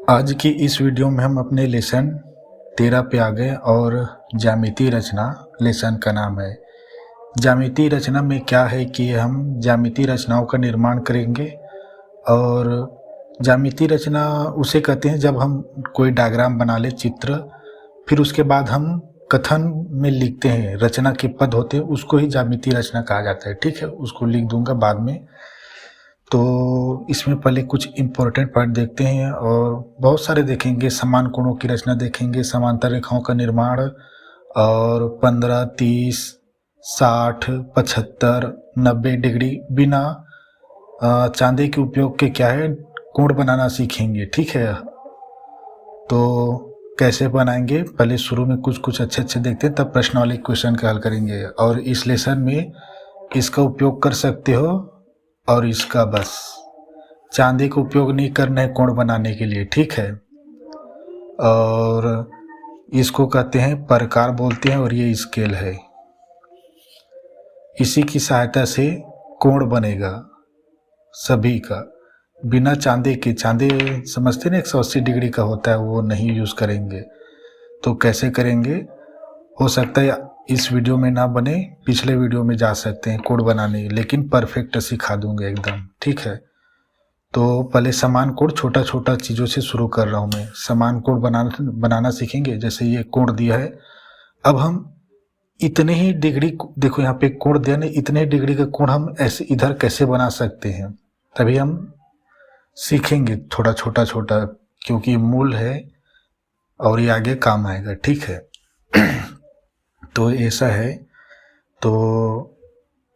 आज की इस वीडियो में हम अपने लेसन 13 पे आ गए और ज्यामितीय रचना लेसन का नाम है। ज्यामितीय रचना में क्या है कि हम ज्यामितीय रचनाओं का निर्माण करेंगे और ज्यामितीय रचना उसे कहते हैं जब हम कोई डायग्राम बना ले चित्र, फिर उसके बाद हम कथन में लिखते हैं, रचना के पद होते हैं, उसको ही ज्यामितीय रचना कहा जाता है। ठीक है, उसको लिख दूंगा बाद में। तो इसमें पहले कुछ इम्पोर्टेंट पॉइंट देखते हैं और बहुत सारे देखेंगे। समान कोणों की रचना देखेंगे, समांतर रेखाओं का निर्माण और 15, 30, 60, 75, 90 डिग्री बिना चांदे के उपयोग के क्या है कोण बनाना सीखेंगे। ठीक है, तो कैसे बनाएंगे पहले शुरू में कुछ अच्छे देखते हैं, तब प्रश्न वाले क्वेश्चन का हल करेंगे। और इस लेसन में इसका उपयोग कर सकते हो और इसका बस चांदी का उपयोग नहीं करना है कोण बनाने के लिए। ठीक है, और इसको कहते हैं प्रकार बोलते हैं और ये स्केल है। इसी की सहायता से कोण बनेगा सभी का, बिना चांदे के। चांदे समझते ना 180 डिग्री का होता है, वो नहीं यूज करेंगे। तो कैसे करेंगे, हो सकता है इस वीडियो में ना बने, पिछले वीडियो में जा सकते हैं कोण बनाने, लेकिन परफेक्ट सिखा दूंगा एकदम। ठीक है, तो पहले समान कोण छोटा छोटा चीज़ों से शुरू कर रहा हूँ मैं। समान कोण बनाना सीखेंगे। जैसे ये कोण दिया है, अब हम इतने ही डिग्री, देखो यहाँ पे कोण दिया ना, इतने डिग्री का कोण हम ऐसे इधर कैसे बना सकते हैं, तभी हम सीखेंगे थोड़ा छोटा, क्योंकि मूल है और ये आगे काम आएगा। ठीक है, तो ऐसा है। तो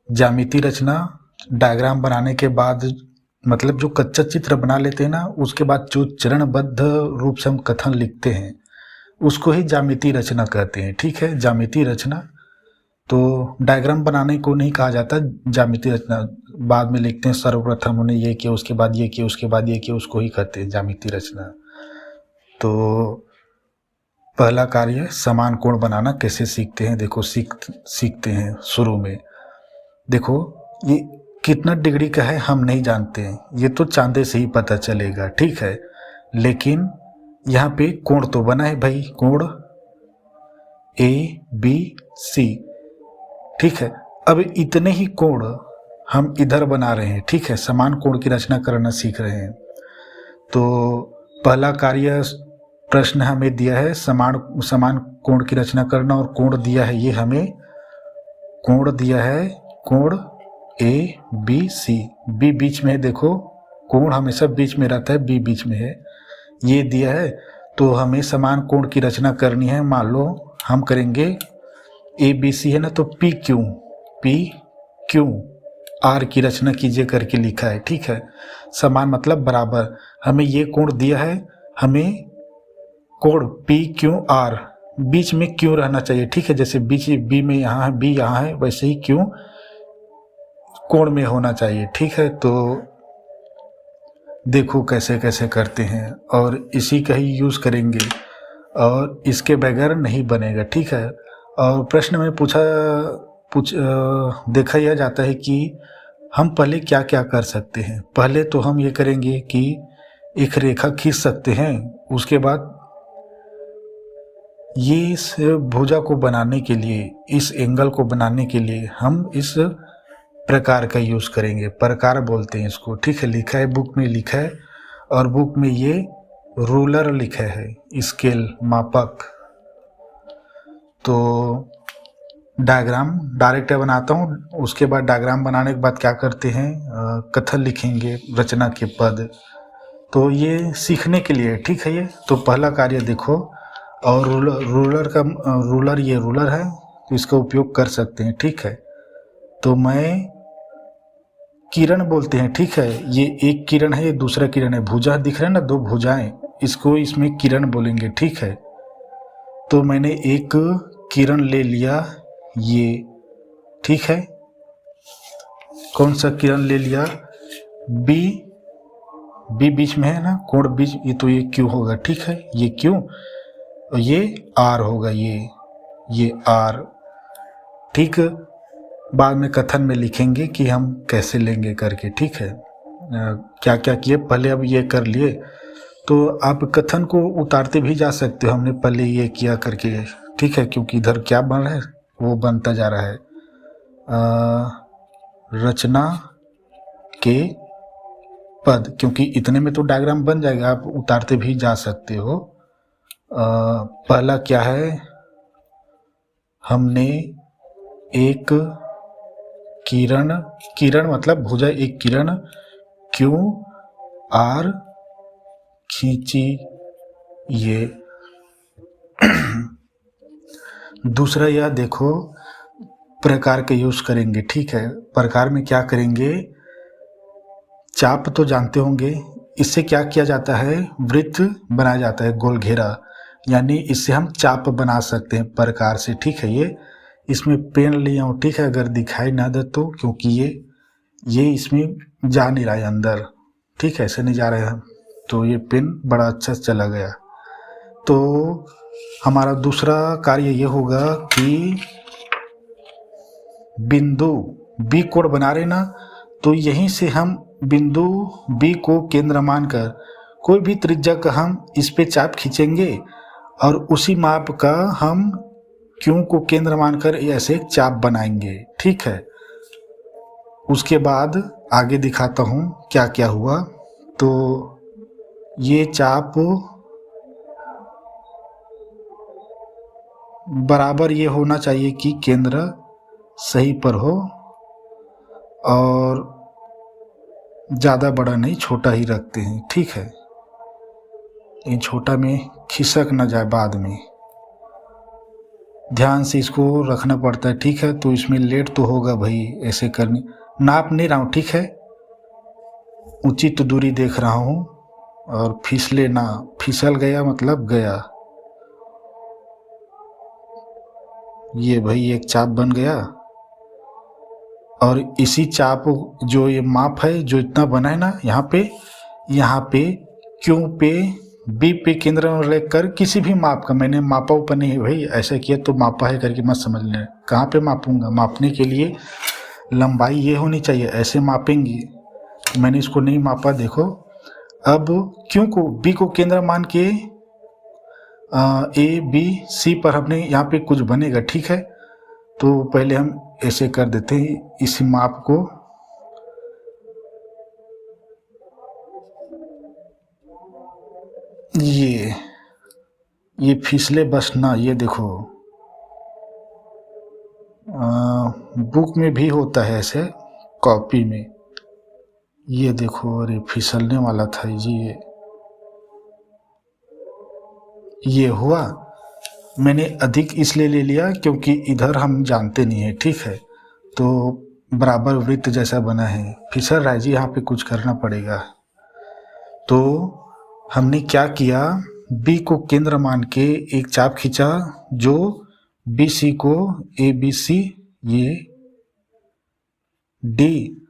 ज्यामितीय रचना डायग्राम बनाने के बाद, मतलब जो कच्चा चित्र बना लेते हैं ना, उसके बाद जो चरणबद्ध रूप से हम कथन लिखते हैं, उसको ही ज्यामितीय रचना कहते हैं। ठीक है, ज्यामितीय रचना तो डायग्राम बनाने को नहीं कहा जाता। ज्यामितीय रचना बाद में लिखते हैं, सर्वप्रथम उन्होंने ये किया, उसके बाद ये किया, उसके बाद ये किया, उसको ही कहते हैं ज्यामितीय रचना। तो पहला कार्य समान कोण बनाना कैसे सीखते हैं, देखो सीखते हैं। शुरू में देखो ये कितना डिग्री का है हम नहीं जानते हैं, ये तो चांदे से ही पता चलेगा। ठीक है, लेकिन यहाँ पे कोण तो बना है भाई, कोण ABC। ठीक है, अब इतने ही कोण हम इधर बना रहे हैं। ठीक है, समान कोण की रचना करना सीख रहे हैं। तो पहला कार्य प्रश्न हमें दिया है समान कोण की रचना करना, और कोण दिया है ये हमें, कोण दिया है कोण ABC। बी बीच में है, देखो कोण हमेशा बीच में रहता है, बी बीच में है, ये दिया है। तो हमें समान कोण की रचना करनी है। मान लो हम करेंगे ABC है ना, तो PQ R की रचना कीजिए करके लिखा है। ठीक है, समान मतलब बराबर। हमें ये कोण दिया है, हमें कोण PQR बीच में क्यों रहना चाहिए। ठीक है, जैसे बीच बी में यहाँ है, बी यहाँ है, वैसे ही क्यों कोण में होना चाहिए। ठीक है, तो देखो कैसे कैसे करते हैं और इसी का ही यूज करेंगे और इसके बगैर नहीं बनेगा। ठीक है, और प्रश्न में देखा यह जाता है कि हम पहले क्या क्या कर सकते हैं। पहले तो हम ये करेंगे कि एक रेखा खींच सकते हैं, उसके बाद ये इस भुजा को बनाने के लिए, इस एंगल को बनाने के लिए हम इस प्रकार का यूज करेंगे, प्रकार बोलते हैं इसको। ठीक है, लिखा है बुक में, लिखा है, और बुक में ये रूलर लिखा है, स्केल मापक। तो डायग्राम डायरेक्ट बनाता हूँ, उसके बाद डायग्राम बनाने के बाद क्या करते हैं, कथन लिखेंगे, रचना के पद। तो ये सीखने के लिए। ठीक है, ये तो पहला कार्य देखो। और रूलर ये रूलर है, तो इसका उपयोग कर सकते हैं। ठीक है, तो मैं किरण बोलते हैं। ठीक है, ये एक किरण है, ये दूसरा किरण है, भुजा दिख रहा है ना, दो भुजाएं, इसको इसमें किरण बोलेंगे। ठीक है, तो मैंने एक किरण ले लिया ये। ठीक है, कौन सा किरण ले लिया, बी बीच में है ना, कोण बीच, ये तो ये क्यू होगा। ठीक है, ये क्यू और ये आर होगा, ये आर। ठीक, बाद में कथन में लिखेंगे कि हम कैसे लेंगे करके। ठीक है, क्या क्या किए पहले, अब ये कर लिए। तो आप कथन को उतारते भी जा सकते हो, हमने पहले ये किया करके, ठीक है, क्योंकि इधर क्या बन रहा है वो बनता जा रहा है। रचना के पद, क्योंकि इतने में तो डायग्राम बन जाएगा, आप उतारते भी जा सकते हो। पहला क्या है, हमने एक किरण, किरण मतलब भुजा, एक किरण क्यों आर खींची, ये दूसरा यह देखो, प्रकार के यूज करेंगे, ठीक है। प्रकार में क्या करेंगे, चाप तो जानते होंगे, इससे क्या किया जाता है, वृत्त बनाया जाता है, गोल घेरा, यानी इससे हम चाप बना सकते हैं प्रकार से, ठीक है। ये इसमें पेन लिया हूँ, ठीक है, अगर दिखाई ना दे तो, क्योंकि ये इसमें जा नहीं रहा है अंदर, ठीक है, ऐसे नहीं जा रहा है, तो ये पेन बड़ा अच्छा से चला गया। तो हमारा दूसरा कार्य ये होगा कि बिंदु बी कोण बना रहे ना, तो यहीं से हम बिंदु बी को केंद्र मानकर कोई भी त्रिज्या का हम इस पे चाप खींचेंगे और उसी माप का हम क्यों को केंद्र मानकर ऐसे एक चाप बनाएंगे, ठीक है। उसके बाद आगे दिखाता हूँ क्या क्या हुआ। तो ये चाप बराबर ये होना चाहिए कि केंद्र सही पर हो, और ज़्यादा बड़ा नहीं, छोटा ही रखते हैं, ठीक है। ये छोटा में खिसक न जाए बाद में, ध्यान से इसको रखना पड़ता है, ठीक है। तो इसमें लेट तो होगा भाई, ऐसे करनी, नाप नहीं रहा हूँ, ठीक है, उचित दूरी देख रहा हूँ, और फिसले ना, फिसल गया मतलब गया। ये भाई एक चाप बन गया, और इसी चाप जो ये माप है जो इतना बना है ना, यहाँ पे क्यों पे बी पे केंद्र में लेकर किसी भी माप का, मैंने मापा ऊपर नहीं है भाई, ऐसा किया तो मापा है करके मत समझ लें। कहाँ पे मापूंगा, मापने के लिए लंबाई ये होनी चाहिए, ऐसे मापेंगे, मैंने इसको नहीं मापा, देखो। अब क्यों को बी को केंद्र मान के ए बी सी पर हमने यहाँ पे कुछ बनेगा, ठीक है। तो पहले हम ऐसे कर देते हैं इसी माप को, ये फिसले बस ना, ये देखो बुक में भी होता है ऐसे, कॉपी में, ये देखो, अरे फिसलने वाला था जी, ये हुआ। मैंने अधिक इसलिए ले लिया क्योंकि इधर हम जानते नहीं है, ठीक है, तो बराबर वृत्त जैसा बना है, फिसल रहा है जी, यहाँ पे कुछ करना पड़ेगा। तो हमने क्या किया, बी को केंद्र मान के एक चाप खींचा जो बी सी को ए बी सी, ये डी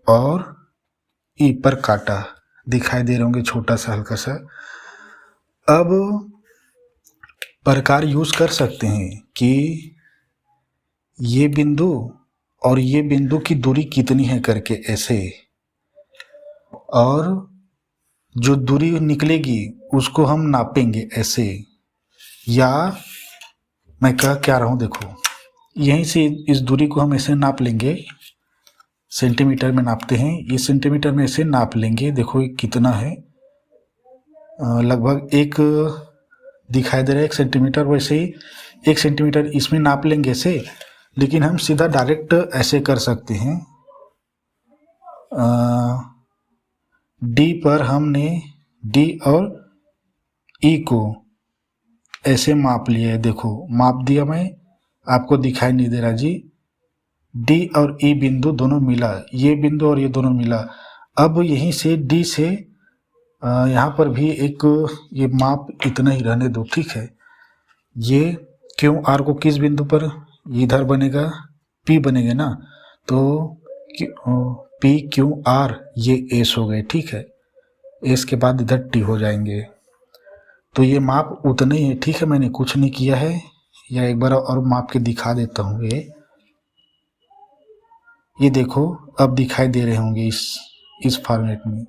और ई पर काटा, दिखाई दे रहे होंगे छोटा सा हल्का सा। अब प्रकार यूज कर सकते हैं कि ये बिंदु और ये बिंदु की दूरी कितनी है करके ऐसे, और जो दूरी निकलेगी उसको हम नापेंगे ऐसे, या मैं कह क्या रहा हूँ, देखो यहीं से इस दूरी को हम ऐसे नाप लेंगे, सेंटीमीटर में नापते हैं, ये सेंटीमीटर में ऐसे नाप लेंगे, देखो ये कितना है, लगभग एक दिखाई दे रहा है 1 सेंटीमीटर, वैसे ही 1 सेंटीमीटर इसमें नाप लेंगे ऐसे, लेकिन हम सीधा डायरेक्ट ऐसे कर सकते हैं। डी पर हमने डी और ई को ऐसे माप लिया है, देखो माप दिया मैं, आपको दिखाई नहीं दे रहा जी, डी और ई बिंदु दोनों मिला, ये बिंदु और ये दोनों मिला। अब यहीं से डी से यहाँ पर भी एक ये माप इतना ही रहने दो, ठीक है। ये क्यू आर को किस बिंदु पर, इधर बनेगा, पी बनेगा ना, तो पी क्यू आर ये एस हो गए, ठीक है, एस के बाद इधर टी हो जाएंगे। तो ये माप उतना ही है, ठीक है, मैंने कुछ नहीं किया है, या एक बार और माप के दिखा देता हूँ। ये देखो अब दिखाई दे रहे होंगे इस फॉर्मेट में,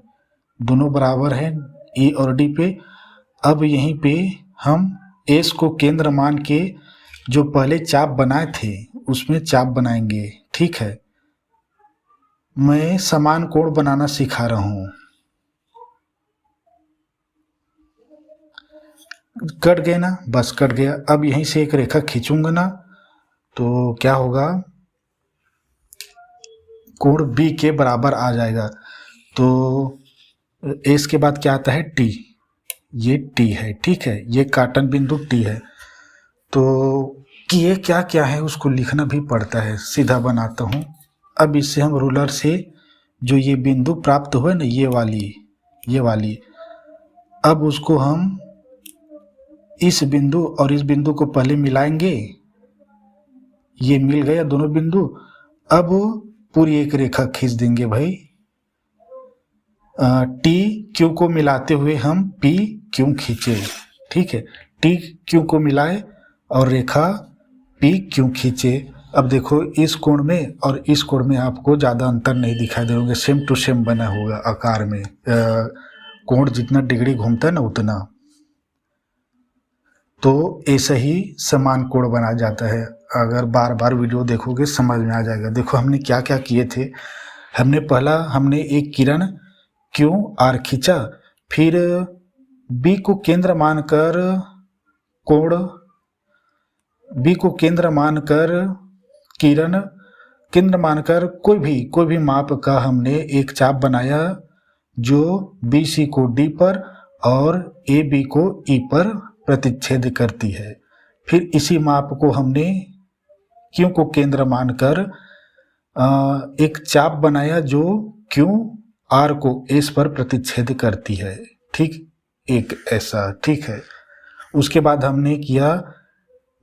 दोनों बराबर है, ई और डी पे। अब यहीं पे हम एस को केंद्र मान के जो पहले चाप बनाए थे उसमें चाप बनाएंगे। ठीक है, मैं समान कोण बनाना सिखा रहा हूँ। कट गए ना, बस कट गया। अब यहीं से एक रेखा खींचूंगा ना तो क्या होगा, कोण बी के बराबर आ जाएगा। तो एस के बाद क्या आता है, टी। ये टी है, ठीक है, ये काटन बिंदु टी है। तो ये क्या क्या है उसको लिखना भी पड़ता है। सीधा बनाता हूँ। अब इससे हम रूलर से जो ये बिंदु प्राप्त हुए ना, ये वाली, अब उसको हम इस बिंदु और इस बिंदु को पहले मिलाएंगे। ये मिल गया दोनों बिंदु। अब पूरी एक रेखा खींच देंगे भाई। टी क्यू को मिलाते हुए हम पी क्यू खींचे। ठीक है, टी क्यू को मिलाए और रेखा पी क्यू खींचे। अब देखो इस कोण में और इस कोण में आपको ज़्यादा अंतर नहीं दिखाई दे होंगे, सेम टू सेम बना होगा आकार में। कोण जितना डिग्री घूमता है ना उतना, तो ऐसे ही समान कोण बना जाता है। अगर बार बार वीडियो देखोगे समझ में आ जाएगा। देखो हमने क्या क्या किए थे। हमने एक किरण क्यू आर खींचा, फिर बी को केंद्र मानकर किरण केंद्र मानकर कोई भी माप का हमने एक चाप बनाया जो बी सी को डी पर और ए बी को ई पर प्रतिच्छेद करती है। फिर इसी माप को हमने क्यू को केंद्र मानकर एक चाप बनाया जो क्यू आर को एस पर प्रतिच्छेद करती है। ठीक, एक ऐसा। ठीक है, उसके बाद हमने किया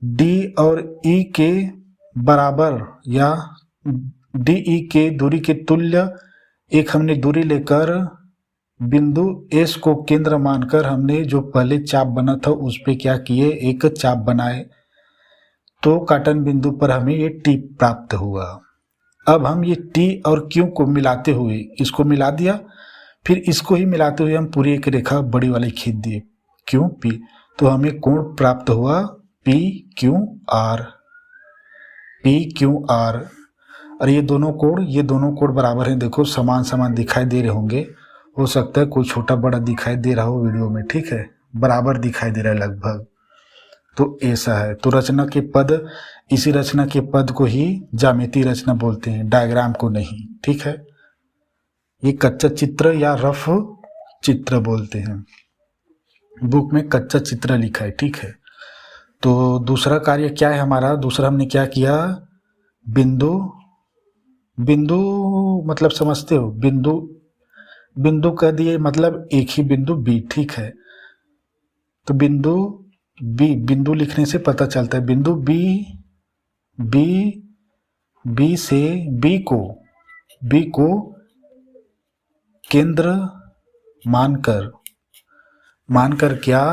डी और ई के बराबर या डी ई के दूरी के तुल्य एक हमने दूरी लेकर बिंदु एस को केंद्र मानकर हमने जो पहले चाप बना था उस पे क्या किए, एक चाप बनाए। तो काटन बिंदु पर हमें ये टी प्राप्त हुआ। अब हम ये टी और क्यू को मिलाते हुए इसको मिला दिया, फिर इसको ही मिलाते हुए हम पूरी एक रेखा बड़ी वाली खींच दिए क्यू पी। तो हमें कोण प्राप्त हुआ पी क्यू आर। और ये दोनों कोण बराबर हैं। देखो समान समान दिखाई दे रहे होंगे, हो सकता है कोई छोटा बड़ा दिखाई दे रहा हो वीडियो में। ठीक है, बराबर दिखाई दे रहा है लगभग। तो ऐसा है। तो रचना के पद, इसी रचना के पद को ही ज्यामितीय रचना बोलते हैं, डायग्राम को नहीं। ठीक है, ये कच्चा चित्र या रफ चित्र बोलते हैं। बुक में कच्चा चित्र लिखा है। ठीक है, तो दूसरा कार्य क्या है हमारा, दूसरा हमने क्या किया, बिंदु मतलब समझते हो, बिंदु कह दिए मतलब एक ही बिंदु बी। ठीक है, तो बिंदु लिखने से पता चलता है बिंदु बी से बी को केंद्र मानकर क्या,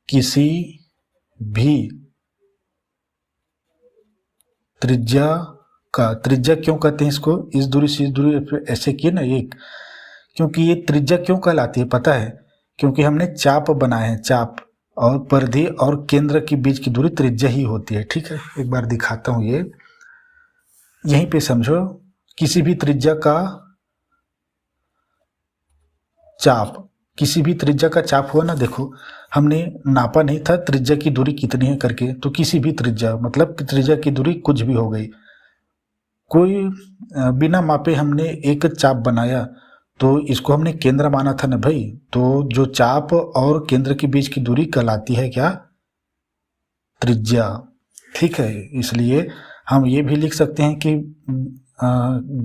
किसी भी त्रिज्या क्यों कहते हैं इसको, इस दूरी से इस दूरी पे ऐसे किए ना एक, क्योंकि ये त्रिज्या क्यों कहलाती है पता है, क्योंकि हमने चाप बनाए हैं। चाप और परिधि और केंद्र के बीच की दूरी त्रिज्या ही होती है। ठीक है, एक बार दिखाता हूँ। ये यहीं पे समझो, किसी भी त्रिज्या का चाप हुआ ना, देखो हमने नापा नहीं था त्रिज्या की दूरी कितनी है करके, तो किसी भी त्रिज्या मतलब त्रिज्या की दूरी कुछ भी हो गई, कोई बिना मापे हमने एक चाप बनाया तो इसको हमने केंद्र माना था ना भाई। तो जो चाप और केंद्र के बीच की दूरी कहलाती है क्या, त्रिज्या। ठीक है, इसलिए हम ये भी लिख सकते हैं कि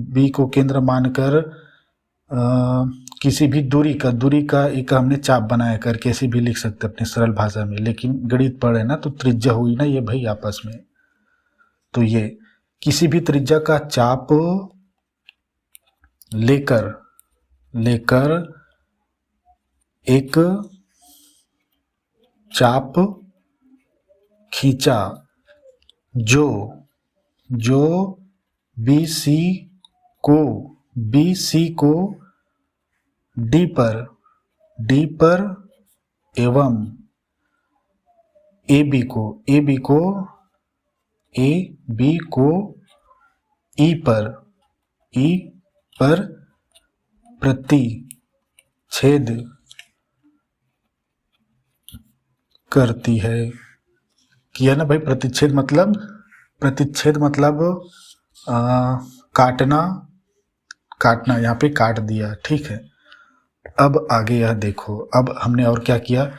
बी को केंद्र मानकर किसी भी दूरी का एक हमने चाप बनाया करके ऐसे भी लिख सकते अपनी सरल भाषा में। लेकिन गणित पढ़े ना तो त्रिज्या हुई ना ये भाई आपस में। तो ये किसी भी त्रिज्या का चाप लेकर एक चाप खींचा जो BC को डी पर एवं ए बी को ई पर प्रतिच्छेद करती है। किया ना भाई, प्रतिच्छेद मतलब काटना, यहाँ पे काट दिया, ठीक है। अब आगे यह देखो, अब हमने और क्या किया,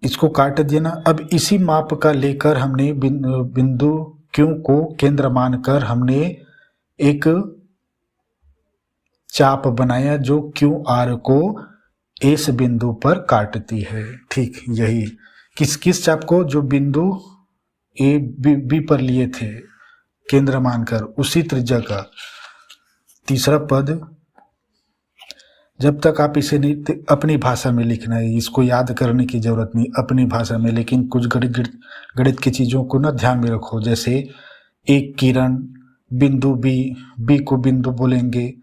इसको काट दिया ना। अब इसी माप का लेकर हमने बिंदु Q को केंद्र मानकर हमने एक चाप बनाया जो QR को इस बिंदु पर काटती है, ठीक। यही किस चाप को, जो बिंदु ए बी पर लिए थे केंद्र मानकर, उसी त्रिज्या का। तीसरा पद, जब तक आप इसे नहीं, अपनी भाषा में लिखना है, इसको याद करने की जरूरत नहीं, अपनी भाषा में। लेकिन कुछ गणित की चीज़ों को ना ध्यान में रखो, जैसे एक किरण, बिंदु बी को बिंदु बोलेंगे,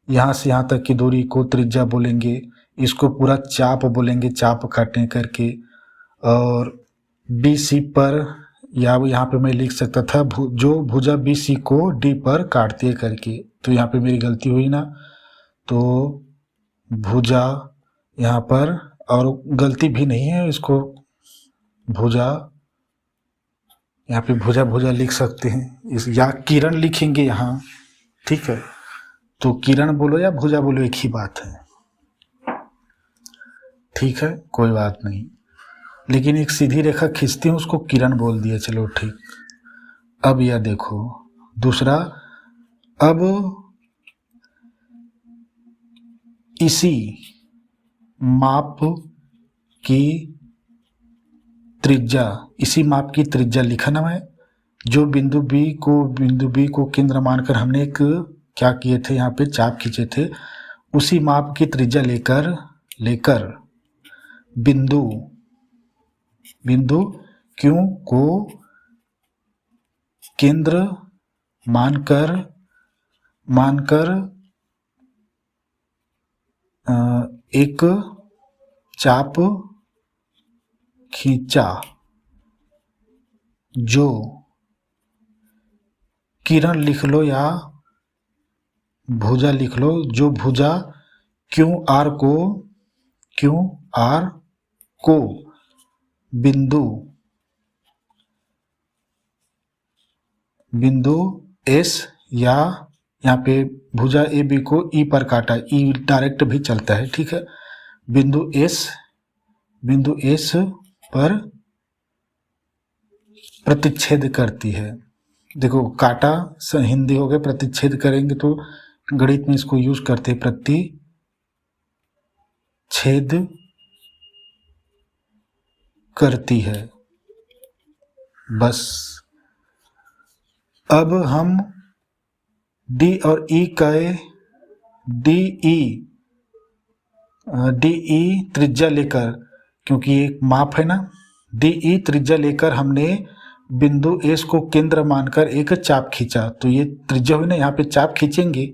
यहाँ से यहाँ तक की दूरी को त्रिज्या बोलेंगे, इसको पूरा चाप बोलेंगे, चाप काटने करके। और BC पर, या यहाँ पे मैं लिख सकता था जो भुजा BC को D पर काटती है करके, तो यहाँ पे मेरी गलती हुई ना, तो भुजा यहाँ पर, और गलती भी नहीं है, इसको भुजा, यहाँ पे भुजा लिख सकते हैं, इस या किरण लिखेंगे यहाँ, ठीक है। तो किरण बोलो या भुजा बोलो, एक ही बात है, ठीक है, कोई बात नहीं। लेकिन एक सीधी रेखा खींचती हूँ, उसको किरण बोल दिया, चलो ठीक। अब यह देखो दूसरा, अब इसी माप की त्रिज्या लिखा ना है, जो बिंदु बी को केंद्र मानकर हमने एक क्या किए थे, यहाँ पे चाप खींचे थे, उसी माप की त्रिज्या लेकर बिंदु Q को केंद्र मानकर एक चाप खींचा, जो किरण लिख लो या भुजा लिख लो, जो भुजा QR को बिंदु S, या यहाँ पे भुजा AB को E पर काटा, E डायरेक्ट भी चलता है, ठीक है। बिंदु S पर प्रतिच्छेद करती है। देखो काटा हिंदी हो गया, प्रतिच्छेद करेंगे तो गणित में इसको यूज करते हैं, प्रतिच्छेद करती है, बस। अब हम D और E का DE त्रिज्या लेकर, क्योंकि एक माप है ना, DE त्रिज्या लेकर हमने बिंदु S को केंद्र मानकर एक चाप खींचा, तो ये त्रिज्या हुई ना, यहाँ पे चाप खींचेंगे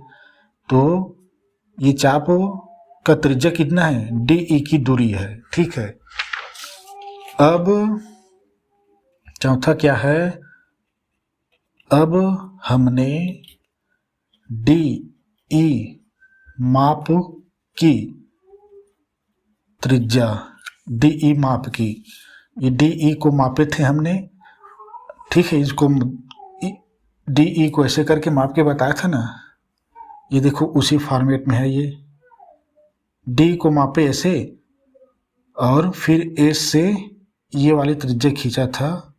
तो ये चाप का त्रिज्या कितना है, DE की दूरी है, ठीक है। अब चौथा क्या है, अब हमने DE माप की त्रिज्या, DE माप की, ये DE को मापे थे हमने, ठीक है। इसको DE को ऐसे करके माप के बताया था ना, ये देखो उसी फॉर्मेट में है, ये D को मापे ऐसे, और फिर S से ये वाली त्रिज्या खींचा था,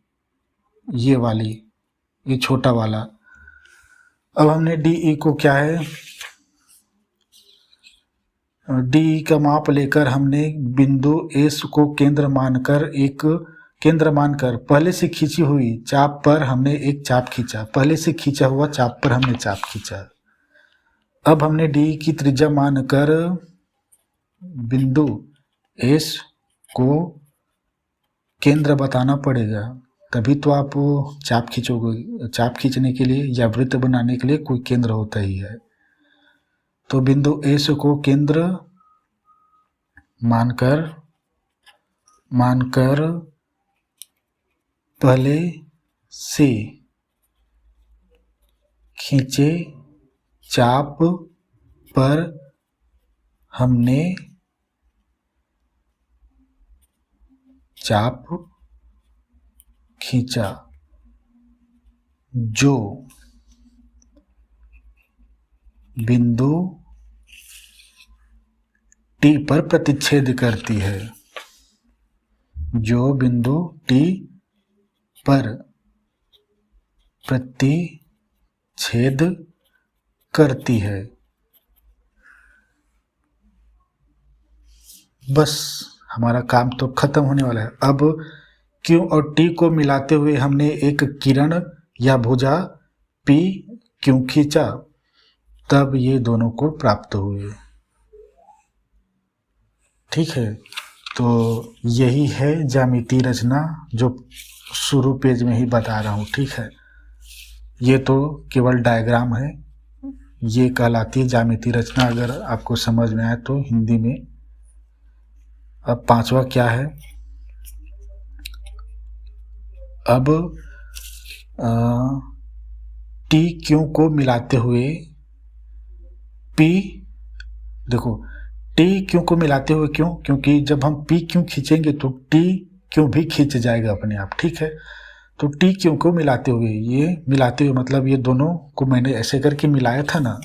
ये वाली, ये छोटा वाला। अब हमने DE को क्या है, DE का माप लेकर हमने बिंदु S को केंद्र मानकर पहले से खींची हुई चाप पर हमने एक चाप खींचा, पहले से खींचा हुआ चाप पर हमने चाप खींचा। अब हमने DE की त्रिज्या मानकर बिंदु S को केंद्र बताना पड़ेगा, तभी तो आप चाप खींचोगे। चाप खींचने के लिए या वृत्त बनाने के लिए कोई केंद्र होता ही है। तो बिंदु एस को केंद्र मानकर पहले से खींचे चाप पर हमने चाप खींचा जो बिंदु T पर प्रतिच्छेद करती है, जो बिंदु T पर प्रतिच्छेद करती है। बस हमारा काम तो खत्म होने वाला है। अब Q और T को मिलाते हुए हमने एक किरण या भुजा P Q खींचा, तब ये दोनों को प्राप्त हुए। ठीक है, तो यही है ज्यामितीय रचना जो शुरू पेज में ही बता रहा हूँ। ठीक है, ये तो केवल डायग्राम है, ये कहलाती है ज्यामितीय रचना। अगर आपको समझ में आए तो हिंदी में। अब पांचवा क्या है, अब टी क्यू को मिलाते हुए पी, देखो टी क्यू को मिलाते हुए क्यों, क्योंकि जब हम पी क्यू खींचेंगे तो टी क्यू भी खींच जाएगा अपने आप। ठीक है, तो टी क्यू को मिलाते हुए, ये मिलाते हुए मतलब ये दोनों को मैंने ऐसे करके मिलाया था ना,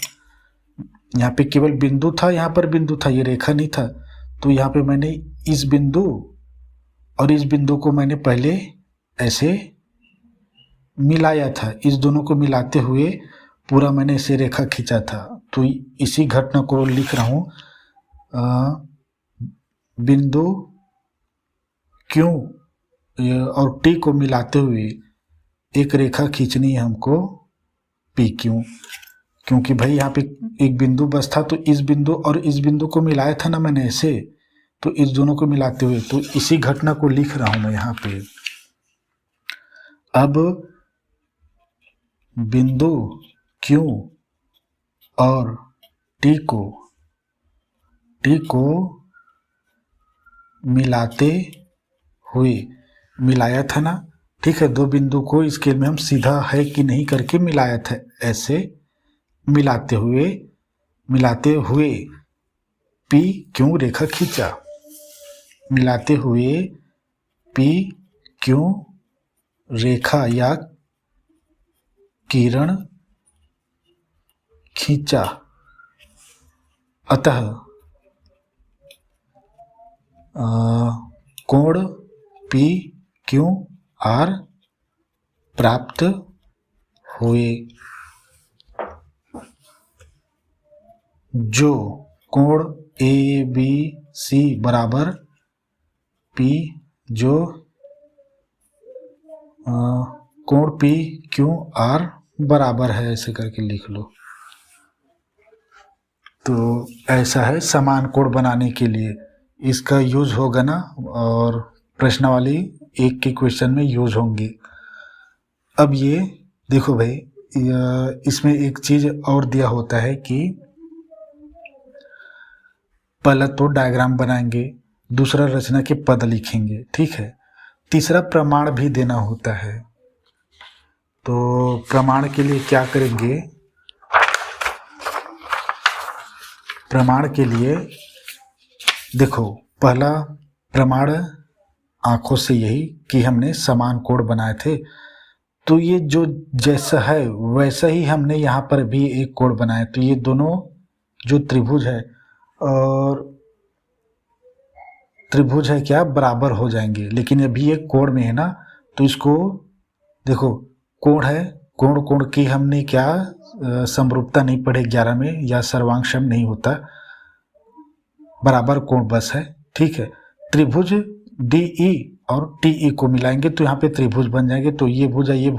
यहाँ पे केवल बिंदु था, यहाँ पर बिंदु था, ये रेखा नहीं था। तो यहाँ पे मैंने इस बिंदु और इस बिंदु को मैंने पहले ऐसे मिलाया था, इस दोनों को मिलाते हुए पूरा मैंने ऐसे रेखा खींचा था। तो इसी घटना को लिख रहा हूँ, बिंदु Q और T को मिलाते हुए एक रेखा खींचनी है हमको PQ, क्योंकि भाई यहाँ पे एक बिंदु बस था, तो इस बिंदु और इस बिंदु को मिलाया था ना मैंने ऐसे, तो इस दोनों को मिलाते हुए, तो इसी घटना को लिख रहा हूं मैं यहाँ पे। अब बिंदु Q और T को मिलाते हुए, मिलाया था ना। ठीक है, दो बिंदु को स्केल में हम सीधा है कि नहीं करके मिलाया था, ऐसे मिलाते हुए पी क्यू रेखा खींचा, मिलाते हुए पी क्यू रेखा या किरण खींचा। अतः कोण पी क्यू आर प्राप्त हुए, जो कोण ए बी सी बराबर पी, जो कोण पी क्यू आर बराबर है, ऐसे करके लिख लो। तो ऐसा है समान कोण बनाने के लिए इसका यूज होगा ना, और प्रश्नावली एक के क्वेश्चन में यूज होंगे। अब ये देखो भाई, इसमें एक चीज और दिया होता है कि पहला तो डायग्राम बनाएंगे, दूसरा रचना के पद लिखेंगे। ठीक है, तीसरा प्रमाण भी देना होता है। तो प्रमाण के लिए क्या करेंगे, प्रमाण के लिए देखो, पहला प्रमाण आंखों से यही कि हमने समान कोण बनाए थे, तो ये जो जैसा है वैसा ही हमने यहाँ पर भी एक कोण बनाया। तो ये दोनों जो त्रिभुज है और त्रिभुज है क्या, बराबर हो जाएंगे। लेकिन अभी एक कोण में है ना, तो इसको देखो, कोण है, कोण की हमने क्या समरूपता नहीं पढ़े 11 में, या सर्वांग सम नहीं होता, बराबर कोण बस है। ठीक है, त्रिभुज DE और TE को मिलाएंगे तो यहाँ पे त्रिभुज बन जाएंगे। तो ये भुजा ये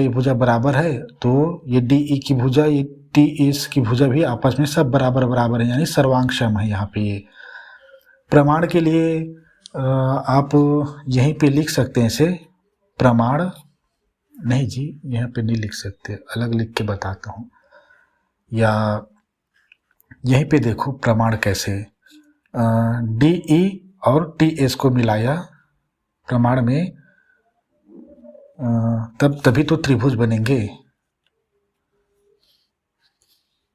भुजा बराबर है, तो ये DE की भुजा ये TS की भुजा भी आपस में सब बराबर है, यानी सर्वांग सम है। यहाँ पे ये प्रमाण के लिए आप यहीं पे लिख सकते हैं इसे, प्रमाण नहीं जी, यहाँ पे नहीं लिख सकते, अलग लिख के बताता हूँ। या यहीं पे देखो प्रमाण कैसे डी ई और टी एस को मिलाया प्रमाण में, तभी तो त्रिभुज बनेंगे।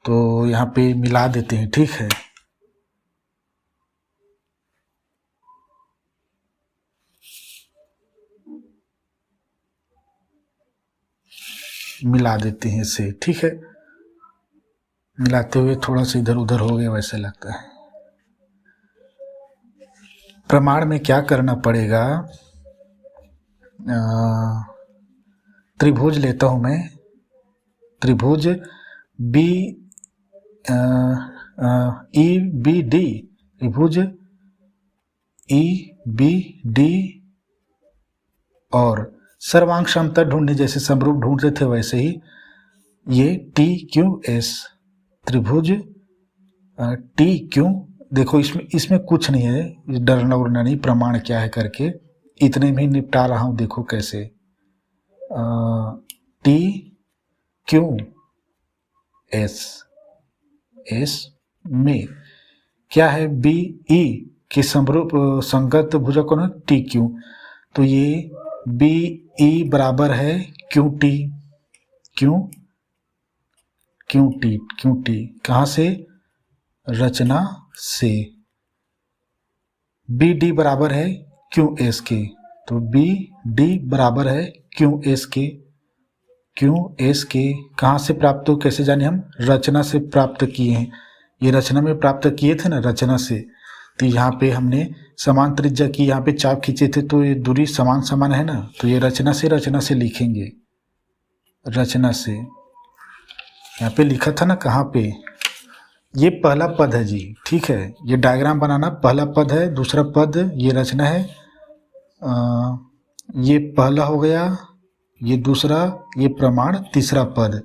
तो यहाँ पे मिला देते हैं, ठीक है। मिला देते हैं इसे, ठीक है। मिलाते हुए थोड़ा सा इधर उधर हो गया वैसे लगता है। प्रमाण में क्या करना पड़ेगा, त्रिभुज लेता हूं मैं, त्रिभुज बी ई बी डी, त्रिभुज ई बी डी और सर्वांग समतल ढूंढने जैसे समरूप ढूंढते थे वैसे ही ये टी क्यू एस, त्रिभुज टी क्यू, देखो इसमें कुछ नहीं है, डरना उड़ना नहीं, प्रमाण क्या है करके इतने में निपटा रहा हूं। देखो कैसे टी क्यू एस, एस में क्या है, बी ई के समरूप संगत भुजक कौन है, टी क्यू। तो ये बी ई बराबर है क्यू टी, क्यू टी कहाँ से, रचना से। बी डी बराबर है क्यू एस के, तो बी डी बराबर है क्यू एस के, क्यू एस के कहाँ से प्राप्त हो, कैसे जाने हम, रचना से प्राप्त किए हैं। ये रचना में प्राप्त किए थे ना, रचना से। तो यहाँ पे हमने समान त्रिज्या की, यहाँ पे चाप खींचे थे तो ये दूरी समान समान है ना, तो ये रचना से लिखेंगे, रचना से। यहाँ पे लिखा था ना, कहाँ पे, ये पहला पद है जी, ठीक है। ये डायग्राम बनाना, पहला पद है, दूसरा पद ये रचना है, ये पहला हो गया, ये दूसरा, ये प्रमाण, तीसरा पद।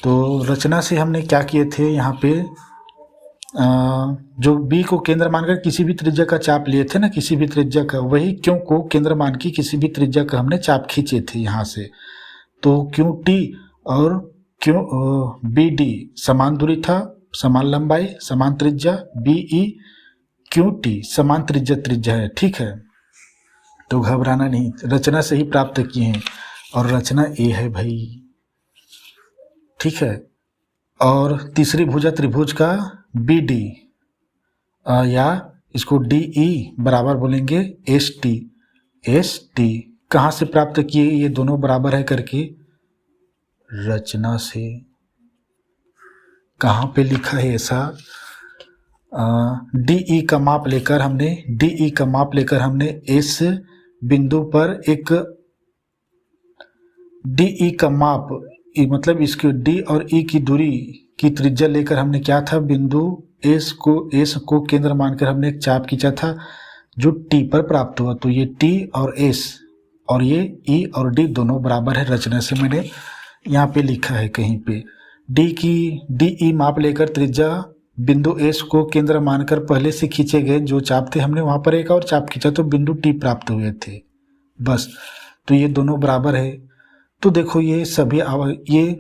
तो रचना से हमने क्या किए थे, यहाँ पे जो B को केंद्र मानकर किसी भी त्रिज्या का चाप लिए थे ना, किसी भी त्रिज्या का, वही Q को केंद्र मान के किसी भी त्रिज्या का हमने चाप खींचे थे यहाँ से। तो QT और BD समान दूरी था, समान लंबाई, समान त्रिज्या, BE QT समान त्रिज्या है, ठीक है। तो घबराना नहीं, रचना से ही प्राप्त किए हैं और रचना A है भाई, ठीक है। और तीसरी भुजा त्रिभुज का BD या इसको DE बराबर बोलेंगे ST कहाँ से प्राप्त किए, ये दोनों बराबर है करके, रचना से। कहाँ पे लिखा है ऐसा, DE का माप लेकर हमने इस बिंदु पर एक DE का माप, मतलब इसके D और E की दूरी की त्रिज्या लेकर हमने क्या था, बिंदु S को केंद्र मानकर हमने एक चाप खींचा था जो T पर प्राप्त हुआ। तो ये T और S और ये E और D दोनों बराबर है, रचना से मैंने यहाँ पे लिखा है कहीं पे। DE माप लेकर त्रिज्या बिंदु S को केंद्र मानकर पहले से खींचे गए जो चाप थे, हमने वहां पर एक और चाप खींचा तो बिंदु T प्राप्त हुए थे, बस। तो ये दोनों बराबर है। तो देखो ये सभी ये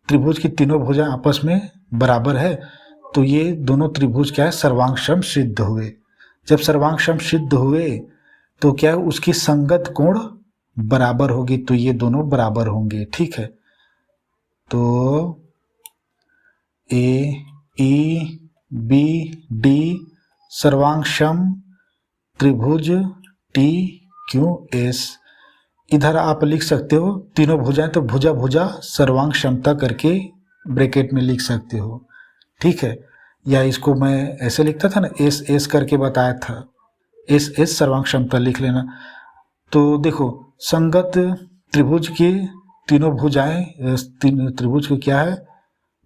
त्रिभुज की तीनों भुजा आपस में बराबर है, तो ये दोनों त्रिभुज क्या है, सर्वांग सिद्ध हुए। जब सर्वांग सिद्ध हुए तो क्या है, उसकी संगत कोण बराबर होगी, तो ये दोनों बराबर होंगे, ठीक है। तो AEBD सर्वांग त्रिभुज TQS, इधर आप लिख सकते हो तीनों भुजाएं, तो भुजा सर्वांग समता करके ब्रैकेट में लिख सकते हो, ठीक है। या इसको मैं ऐसे लिखता था ना, S करके बताया था, S सर्वांग समता लिख लेना। तो देखो संगत त्रिभुज के तीनों भुजाएं, त्रिभुज के क्या है,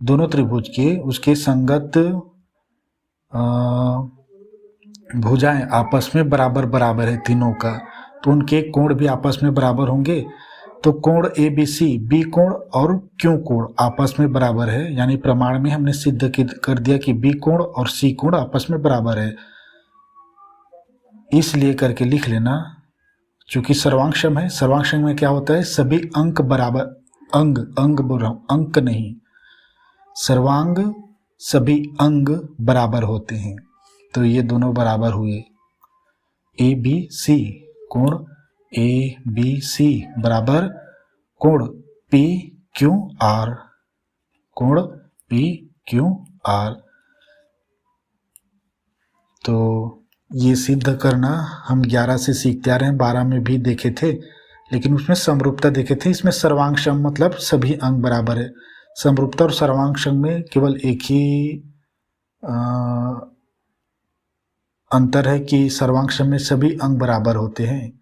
दोनों त्रिभुज के उसके संगत भुजाएं आपस में बराबर है तीनों का, तो उनके कोण भी आपस में बराबर होंगे। तो कोण ABC, B कोण और Q कोण आपस में बराबर है, यानी प्रमाण में हमने सिद्ध कर दिया कि B कोण और C कोण आपस में बराबर है, इसलिए करके लिख लेना। चूंकि सर्वांग है, सर्वांग में क्या होता है, सभी अंक बराबर, अंग बोल रहा हूं, अंक नहीं, सर्वांग सभी अंग बराबर होते हैं, तो ये दोनों बराबर हुए। ए बी सी कोण ए बी सी बराबर कोण पी क्यू आर, कोण पी क्यू आर। तो ये सिद्ध करना हम 11 से सीखते आ रहे हैं, 12 में भी देखे थे, लेकिन उसमें समरूपता देखे थे। इसमें सर्वांग सम मतलब सभी अंग बराबर है। समरूपता और सर्वांग सम में केवल एक ही अंतर है कि सर्वांग सम में सभी अंग बराबर होते हैं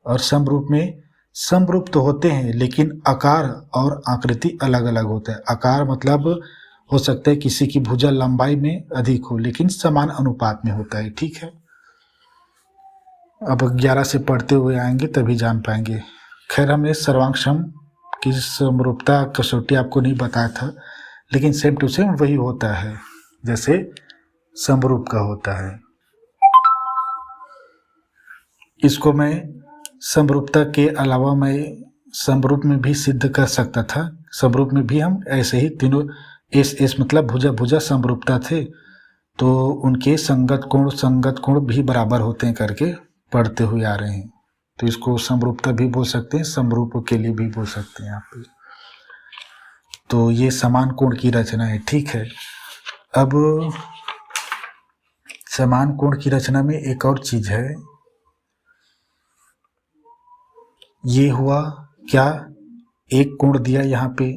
और समरूप में समरूप तो होते हैं लेकिन आकार और आकृति अलग अलग होता है। आकार मतलब हो सकता है किसी की भुजा लंबाई में अधिक हो लेकिन समान अनुपात में होता है, ठीक है। अब 11 से पढ़ते हुए आएंगे तभी जान पाएंगे। खैर, हमने सर्वांग सम की समरूपता कसौटी आपको नहीं बताया था, लेकिन सेम टू सेम वही होता है जैसे समरूप का होता है। इसको मैं समरूपता के अलावा मैं समरूप में भी सिद्ध कर सकता था। समरूप में भी हम ऐसे ही तीनों एस मतलब भुजा भुजा समरूपता थे, तो उनके संगत कोण भी बराबर होते हैं करके पढ़ते हुए आ रहे हैं। तो इसको समरूपता भी बोल सकते हैं, समरूप के लिए भी बोल सकते हैं यहाँ पे। तो ये समान कोण की रचना है, ठीक है। अब समान कोण की रचना में एक और चीज है, ये हुआ क्या, एक कोण दिया यहाँ पे।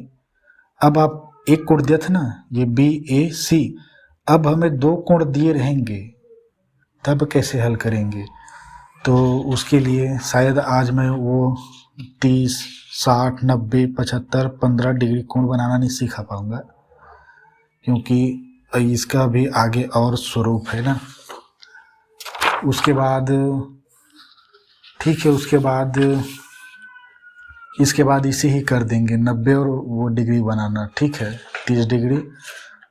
अब आप एक कोण दिया था ना, ये बी ए सी, अब हमें दो कोण दिए रहेंगे, तब कैसे हल करेंगे। तो उसके लिए शायद आज मैं वो 30, 60, 90, 75, 15 डिग्री कोण बनाना नहीं सिखा पाऊंगा, क्योंकि इसका भी आगे और स्वरूप है ना। उसके बाद ठीक है, इसके बाद इसे ही कर देंगे 90 और वो डिग्री बनाना, ठीक है। 30 डिग्री,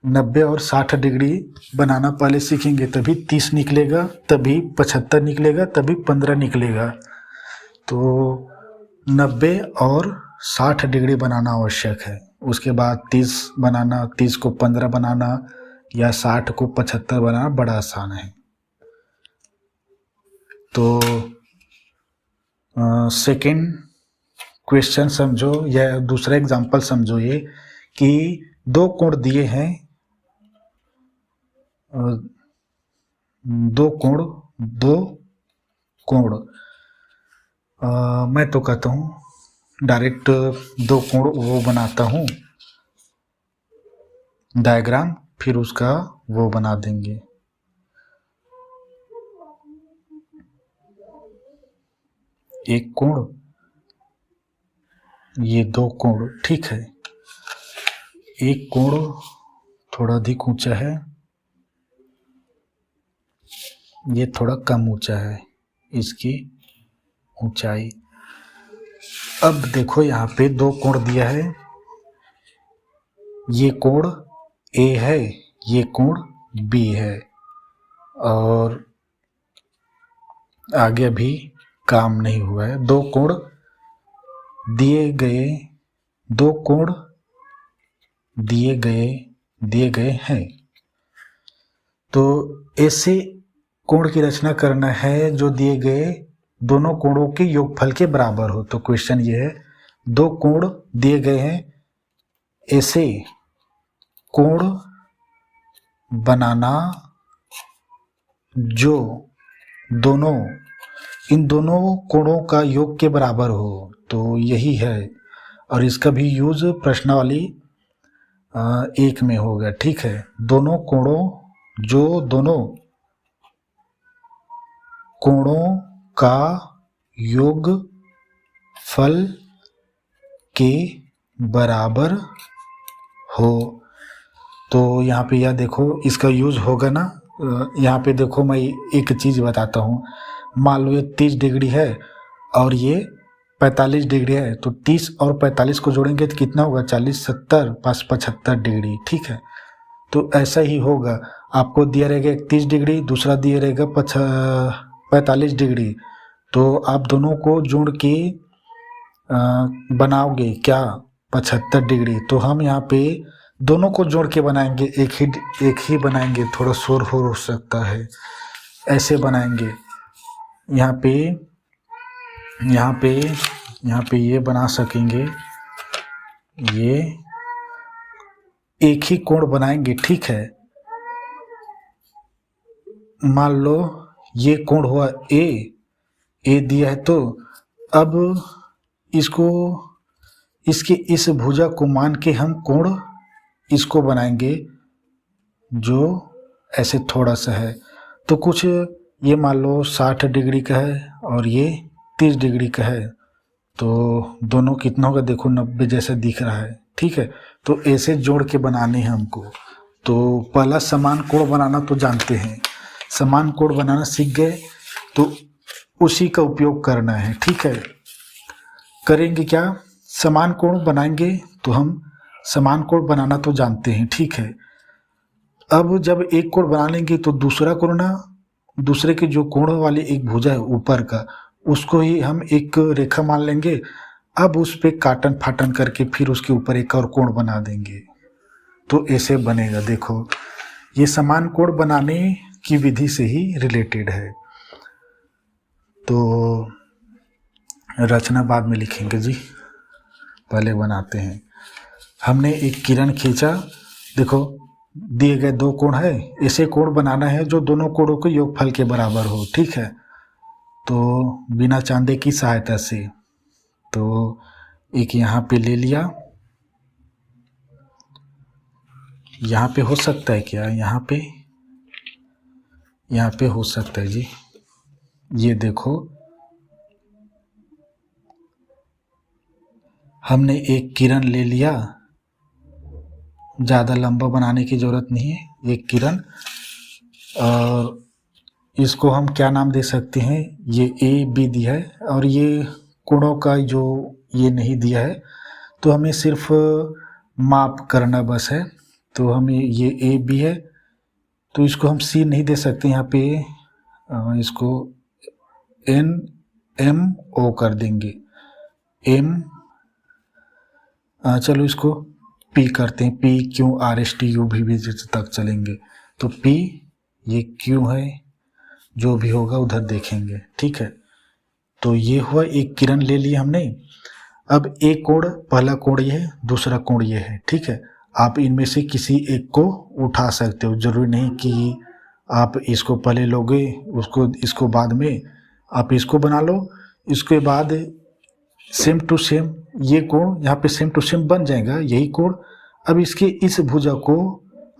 90 और 60 डिग्री बनाना पहले सीखेंगे, तभी 30 निकलेगा, तभी 75 निकलेगा, तभी 15 निकलेगा। तो 90 और 60 डिग्री बनाना आवश्यक है। उसके बाद 30 बनाना, 30 को 15 बनाना या 60 को 75 बनाना बड़ा आसान है। तो सेकेंड क्वेश्चन समझो या दूसरा एग्जांपल समझो, ये कि दो कोण दिए हैं, दो कोण मैं तो कहता हूँ डायरेक्ट दो कोण वो बनाता हूँ डायग्राम, फिर उसका वो बना देंगे। एक कोण, ये दो कोण, ठीक है। एक कोण थोड़ा अधिक ऊंचा है, ये थोड़ा कम ऊंचा है, इसकी ऊंचाई। अब देखो यहाँ पे दो कोण दिया है, ये कोण ए है, ये कोण बी है, और आगे भी काम नहीं हुआ है। दो कोण दिए गए हैं। तो ऐसे कोण की रचना करना है जो दिए गए दोनों कोणों के योगफल के बराबर हो। तो क्वेश्चन ये है, दो कोण दिए गए हैं, ऐसे कोण बनाना जो इन दोनों कोणों का योग के बराबर हो। तो यही है, और इसका भी यूज प्रश्नावली 1 में होगा, ठीक है। दोनों कोणों का योगफल के बराबर हो। तो यहाँ पे यह देखो इसका यूज होगा ना। यहाँ पे देखो मैं एक चीज बताता हूँ, मान लो ये 30 डिग्री है और ये 45 डिग्री है, तो 30 और 45 को जोड़ेंगे तो कितना होगा, 40, 70, 75 डिग्री, ठीक है। तो ऐसा ही होगा, आपको दिया रहेगा 31 डिग्री, दूसरा दिया रहेगा 45 डिग्री, तो आप दोनों को जोड़ के बनाओगे क्या, 75 डिग्री। तो हम यहाँ पे दोनों को जोड़ के बनाएंगे, एक ही बनाएंगे, थोड़ा शोर हो सकता है, ऐसे बनाएंगे। यहाँ पे ये बना सकेंगे, ये एक ही कोण बनाएंगे, ठीक है। मान लो ये कोण हुआ ए दिया है, तो अब इसके इस भुजा को मान के हम कोण इसको बनाएंगे जो ऐसे थोड़ा सा है। तो कुछ ये मान लो 60 डिग्री का है और ये 30 डिग्री का है, तो दोनों कितना होगा देखो, 90 जैसा दिख रहा है, ठीक है। तो ऐसे जोड़ के बनाने हैं हमको। तो पहला समान कोण बनाना तो जानते हैं, समान कोण बनाना सीख गए तो उसी का उपयोग करना है, ठीक है। करेंगे क्या, समान कोण बनाएंगे तो हम समान कोण बनाना तो जानते हैं, ठीक है। अब जब एक कोण बना लेंगे तो दूसरा कोण ना, दूसरे के जो कोण वाली एक भुजा है ऊपर का, उसको ही हम एक रेखा मान लेंगे। अब उस पे काटन फाटन करके फिर उसके ऊपर एक और कोण बना देंगे, तो ऐसे बनेगा। देखो ये समान कोण बनाने की विधि से ही रिलेटेड है। तो रचना बाद में लिखेंगे जी, पहले बनाते हैं। हमने एक किरण खींचा, देखो दिए गए दो कोण है, ऐसे कोण बनाना है जो दोनों कोणों के योगफल के बराबर हो, ठीक है। तो बिना चांदे की सहायता से, तो एक यहाँ पे ले लिया, यहाँ पे हो सकता है क्या, यहाँ पे हो सकता है जी। ये देखो हमने एक किरण ले लिया, ज़्यादा लंबा बनाने की ज़रूरत नहीं है, एक किरण, और इसको हम क्या नाम दे सकते हैं, ये ए बी दिया है और ये कोणों का जो ये नहीं दिया है, तो हमें सिर्फ माप करना बस है। तो हमें ये ए बी है, तो इसको हम सी नहीं दे सकते, यहाँ पे इसको एन एम ओ कर देंगे, एम, चलो इसको पी करते हैं, P Q R S T U भी तक चलेंगे। तो पी ये क्यू है, जो भी होगा उधर देखेंगे, ठीक है। तो ये हुआ, एक किरण ले ली हमने। अब एक कोण, पहला कोण ये है, दूसरा कोण ये है, ठीक है। आप इनमें से किसी एक को उठा सकते हो, जरूरी नहीं कि आप इसको पहले लोगे इसको बाद में, आप इसको बना लो, इसके बाद सेम टू सेम ये कोण यहाँ पे सेम टू सेम बन जाएगा, यही कोण। अब इसके इस भुजा को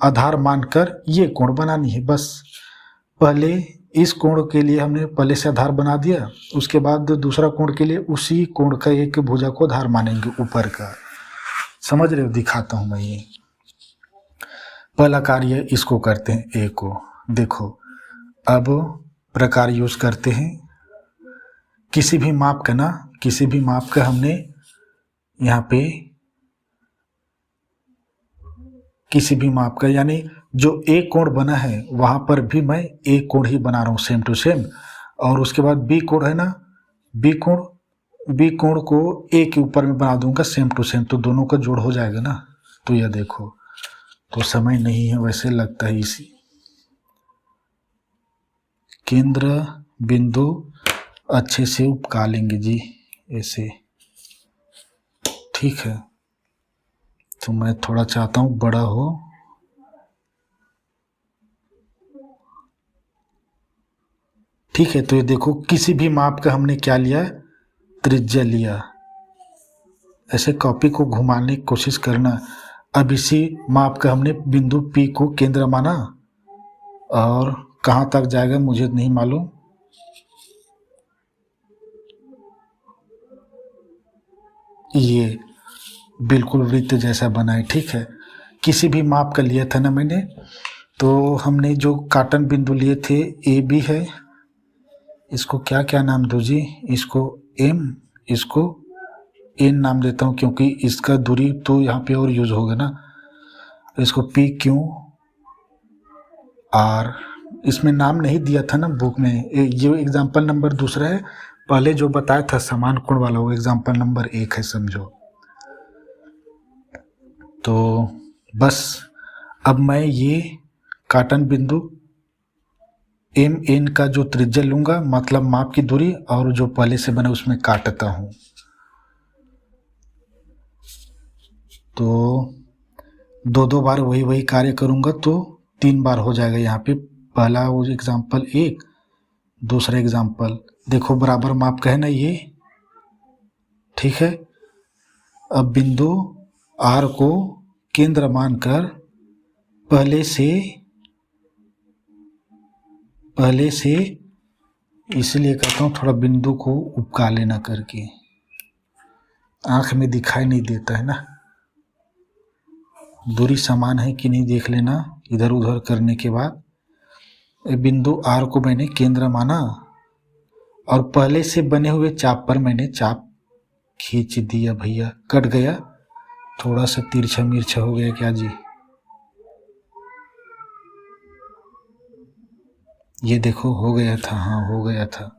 आधार मानकर ये कोण बनानी है, बस। पहले इस कोण के लिए हमने पहले से आधार बना दिया, उसके बाद दूसरा कोण के लिए उसी कोण का एक भुजा को आधार मानेंगे ऊपर का। समझ रहे हो, दिखाता हूं मैं। ये पहला कार्य इसको करते हैं, ए को। देखो अब प्रकार यूज करते हैं, किसी भी माप का ना, किसी भी माप का हमने यहाँ पे किसी भी माप का, यानी जो एक कोण बना है वहां पर भी मैं एक कोण ही बना रहा हूँ सेम टू सेम। और उसके बाद बी कोण है ना, बी कोण को ए के ऊपर में बना दूंगा सेम टू सेम, तो दोनों का जोड़ हो जाएगा ना। तो यह देखो, तो समय नहीं है वैसे लगता है, इसी केंद्र बिंदु अच्छे से उपका लेंगे जी, ऐसे, ठीक है। तो मैं थोड़ा चाहता हूँ बड़ा हो, ठीक है। तो ये देखो किसी भी माप का हमने क्या लिया, त्रिज्या लिया। ऐसे कॉपी को घुमाने की कोशिश करना। अब इसी माप का हमने बिंदु P को केंद्र माना, और कहाँ तक जाएगा मुझे नहीं मालूम, ये बिल्कुल वृत्त जैसा बना है, ठीक है। किसी भी माप का लिया था ना मैंने, तो हमने जो काटन बिंदु लिए थे ए बी है, इसको क्या क्या नाम दो जी, इसको एम, इसको एन नाम देता हूँ क्योंकि इसका दूरी तो यहाँ पे और यूज होगा ना। इसको पी क्यू आर, इसमें नाम नहीं दिया था ना बुक में, ये एग्जाम्पल नंबर दूसरा है, पहले जो बताया था समान कोण वाला वो एग्जाम्पल नंबर 1 है, समझो। तो बस अब मैं ये काटन बिंदु एम एन का जो त्रिज्या लूँगा, मतलब माप की दूरी, और जो पहले से बने उसमें काटता हूँ। तो दो बार वही कार्य करूँगा तो 3 बार हो जाएगा यहाँ पे। पहला वो एग्जाम्पल 1, दूसरा एग्जाम्पल, देखो बराबर माप का है ना ये, ठीक है। अब बिंदु R को केंद्र मानकर पहले से इसलिए कहता हूँ थोड़ा बिंदु को उपका लेना करके, आँख में दिखाई नहीं देता है ना, दूरी समान है कि नहीं देख लेना इधर उधर करने के बाद। बिंदु R को मैंने केंद्र माना और पहले से बने हुए चाप पर मैंने चाप खींच दिया भैया, कट गया, थोड़ा सा तिरछा मिर्छा हो गया क्या जी, ये देखो हो गया था, हाँ हो गया था,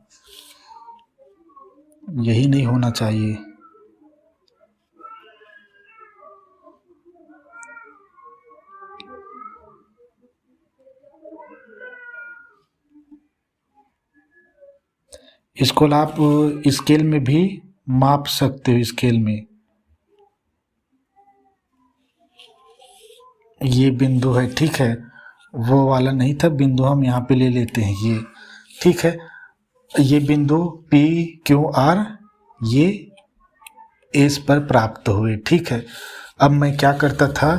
यही नहीं होना चाहिए। इसको आप स्केल में भी माप सकते हो, स्केल में ये बिंदु है, ठीक है, वो वाला नहीं था बिंदु, हम यहाँ पे ले लेते हैं ये, ठीक है। ये बिंदु P Q R ये S पर प्राप्त हुए, ठीक है। अब मैं क्या करता था,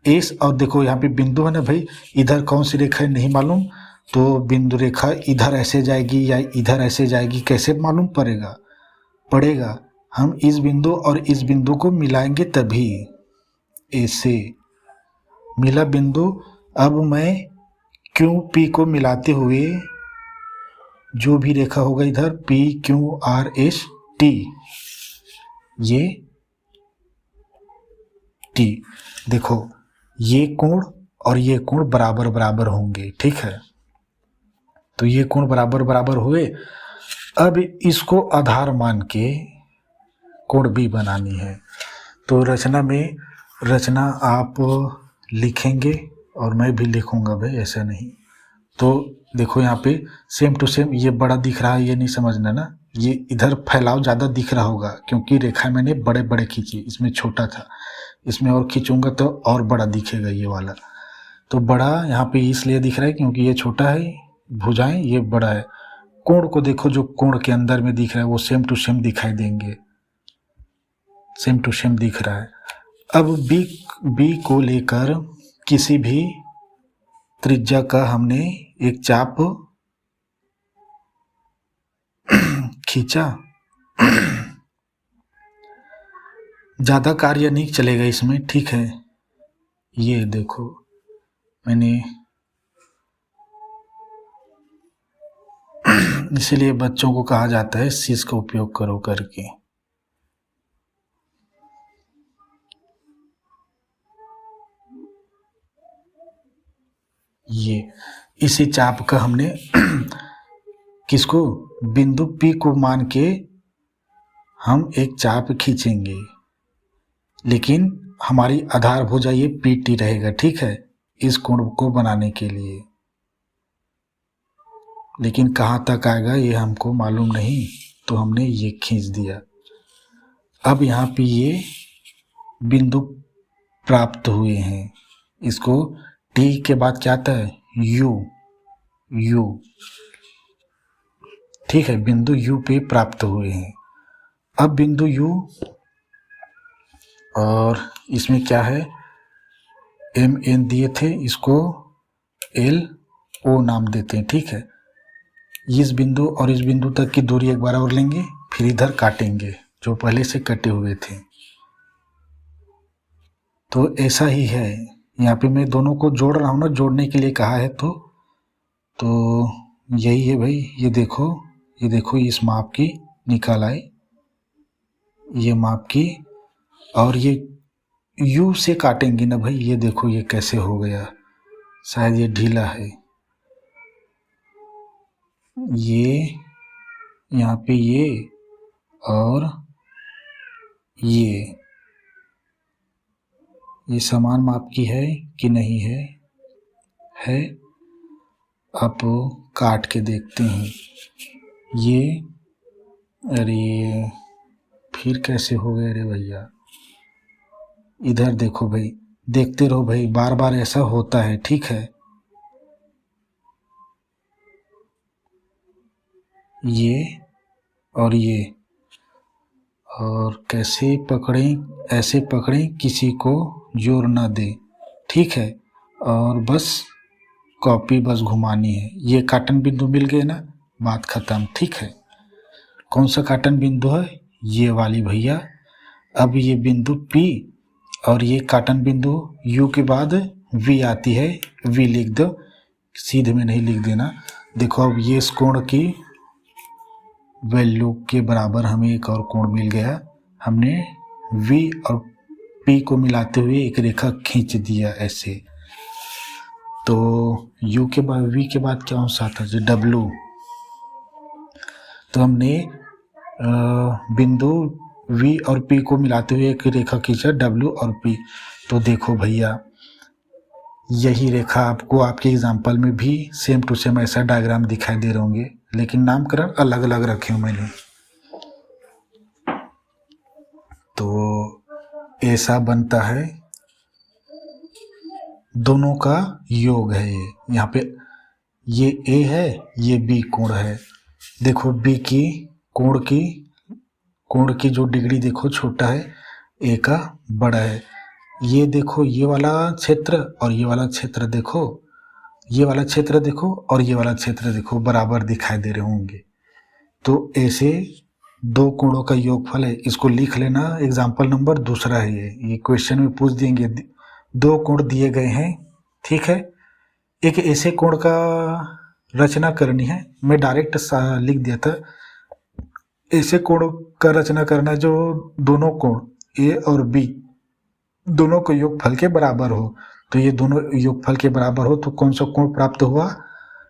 S और देखो यहाँ पे बिंदु है ना भाई, इधर कौन सी रेखा है नहीं मालूम, तो बिंदु रेखा इधर ऐसे जाएगी या इधर ऐसे जाएगी, कैसे मालूम पड़ेगा, हम इस बिंदु और इस बिंदु को मिलाएंगे तभी, ऐसे मिला बिंदु। अब मैं Q P को मिलाते हुए जो भी रेखा होगा इधर P Q R S T, ये T, देखो ये कोण और ये कोण बराबर बराबर होंगे, ठीक है। तो ये कोण बराबर बराबर हुए। अब इसको आधार मान के कोण भी बनानी है, तो रचना आप लिखेंगे और मैं भी लिखूंगा भाई, ऐसा नहीं। तो देखो यहाँ पे सेम टू सेम, ये बड़ा दिख रहा है, ये नहीं समझना ना, ये इधर फैलाव ज़्यादा दिख रहा होगा क्योंकि रेखा मैंने बड़े बड़े खींची, इसमें छोटा था, इसमें और खींचूंगा तो और बड़ा दिखेगा ये वाला। तो बड़ा यहाँ पे इसलिए दिख रहा है क्योंकि ये छोटा है, भुजाएं ये बड़ा है। कोण को देखो, जो कोण के अंदर में दिख रहा है वो सेम टू सेम दिखाई देंगे, सेम टू सेम दिख रहा है। अब बी को लेकर किसी भी त्रिज्या का हमने एक चाप खींचा, ज़्यादा कार्य नहीं चलेगा इसमें, ठीक है। ये देखो मैंने इसीलिए बच्चों को कहा जाता है शीश का उपयोग करो करके। ये इसी चाप का हमने किसको, बिंदु P को मान के हम एक चाप खींचेंगे, लेकिन हमारी आधार भुजा ये PT रहेगा, ठीक है, इस कोण को बनाने के लिए। लेकिन कहाँ तक आएगा ये हमको मालूम नहीं, तो हमने ये खींच दिया। अब यहाँ पे ये बिंदु प्राप्त हुए हैं, इसको T के बाद क्या आता है, U, ठीक है, बिंदु U पे प्राप्त हुए हैं। अब बिंदु U और इसमें क्या है, MN दिए थे, इसको LO नाम देते हैं, ठीक है। इस बिंदु और इस बिंदु तक की दूरी एक बार और लेंगे, फिर इधर काटेंगे जो पहले से कटे हुए थे। तो ऐसा ही है, यहाँ पे मैं दोनों को जोड़ रहा हूँ ना, जोड़ने के लिए कहा है, तो यही है भाई। ये देखो इस माप की निकाल आए, ये माप की, और ये U से काटेंगे ना भाई, ये देखो ये कैसे हो गया, शायद ये ढीला है, ये यहाँ पे ये और ये समान माप की है कि नहीं है? है। आप काट के देखते हैं। ये अरे फिर कैसे हो गए रे भैया? इधर देखो भाई, देखते रहो भाई, बार बार ऐसा होता है, ठीक है। ये और ये, और कैसे पकड़ें? ऐसे पकड़ें किसी को जोर ना दे, ठीक है। और बस कॉपी बस घुमानी है। ये काटन बिंदु मिल गए ना, बात खत्म, ठीक है। कौन सा काटन बिंदु है? ये वाली भैया। अब ये बिंदु P और ये काटन बिंदु U के बाद V आती है, V लिख दो, सीधे में नहीं लिख देना। देखो अब ये इस कोण की वैल्यू के बराबर हमें एक और कोण मिल गया। हमने V और P को मिलाते हुए एक रेखा खींच दिया ऐसे। तो U के बाद V के बाद क्या सा था? जो W। तो हमने बिंदु V और P को मिलाते हुए एक रेखा खींचा, W और P। तो देखो भैया, यही रेखा आपको आपके एग्जाम्पल में भी सेम टू सेम ऐसा डायग्राम दिखाई दे रहे होंगे, लेकिन नामकरण अलग अलग रखे हूँ मैंने। तो ऐसा बनता है, दोनों का योग है ये। यहाँ पे ये A है, ये B कोण है। देखो B की कोण की जो डिग्री देखो छोटा है, A का बड़ा है। ये देखो, ये वाला क्षेत्र और ये वाला क्षेत्र देखो, ये वाला क्षेत्र देखो और ये वाला क्षेत्र देखो, बराबर दिखाई दे रहे होंगे। तो ऐसे दो कोणों का योगफल है, इसको लिख लेना। एग्जाम्पल नंबर दूसरा है ये क्वेश्चन में पूछ देंगे। दो कोण दिए गए हैं, ठीक है। एक ऐसे कोण का रचना करनी है, मैं डायरेक्ट लिख दिया था। ऐसे कोण का रचना करना जो दोनों कोण A और B दोनों के योगफल के बराबर हो। तो ये दोनों योगफल के बराबर हो तो कौन सा कोण प्राप्त हुआ?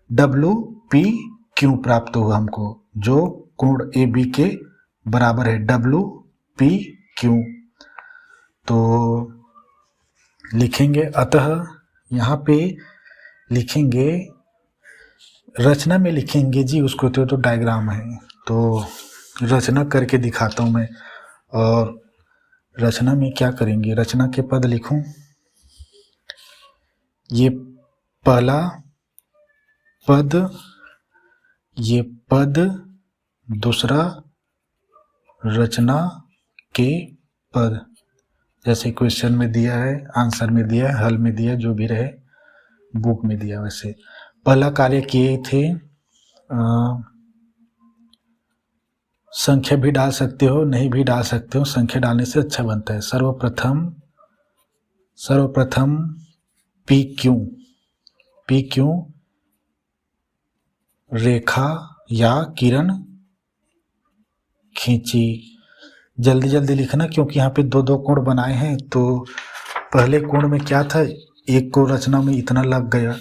WPQ प्राप्त हुआ हमको, जो कोण AB के बराबर है, WPQ। तो लिखेंगे, अतः यहाँ पे लिखेंगे, रचना में लिखेंगे जी उसको, तो डायग्राम है तो रचना करके दिखाता हूँ मैं। और रचना में क्या करेंगे? रचना के पद लिखूं, ये पहला पद, ये पद, दूसरा रचना के पद, जैसे क्वेश्चन में दिया है, आंसर में दिया है, हल में दिया, जो भी रहे, बुक में दिया वैसे। पहला कार्य किए थे, संख्या भी डाल सकते हो, नहीं भी डाल सकते हो, संख्या डालने से अच्छा बनता है। सर्वप्रथम PQ रेखा या किरण खींची। जल्दी जल्दी लिखना, क्योंकि यहाँ पे दो दो कोण बनाए हैं। तो पहले कोण में क्या था, एक को रचना में इतना लग गया,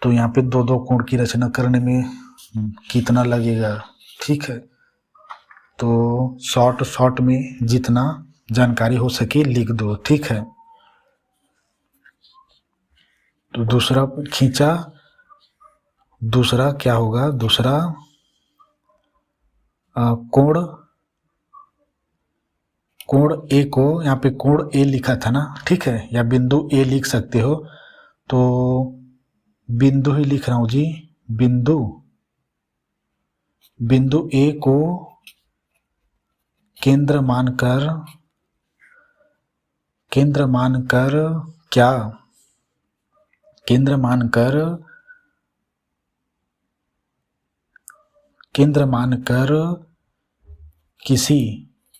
तो यहाँ पे दो दो कोण की रचना करने में कितना लगेगा, ठीक है। तो शॉर्ट में जितना जानकारी हो सके लिख दो, ठीक है। तो दूसरा खींचा, दूसरा क्या होगा? दूसरा कोण A को, यहाँ पे कोण A लिखा था ना, ठीक है, या बिंदु A लिख सकते हो। तो बिंदु ही लिख रहा हूँ जी, बिंदु A को केंद्र मानकर क्या, केंद्र मानकर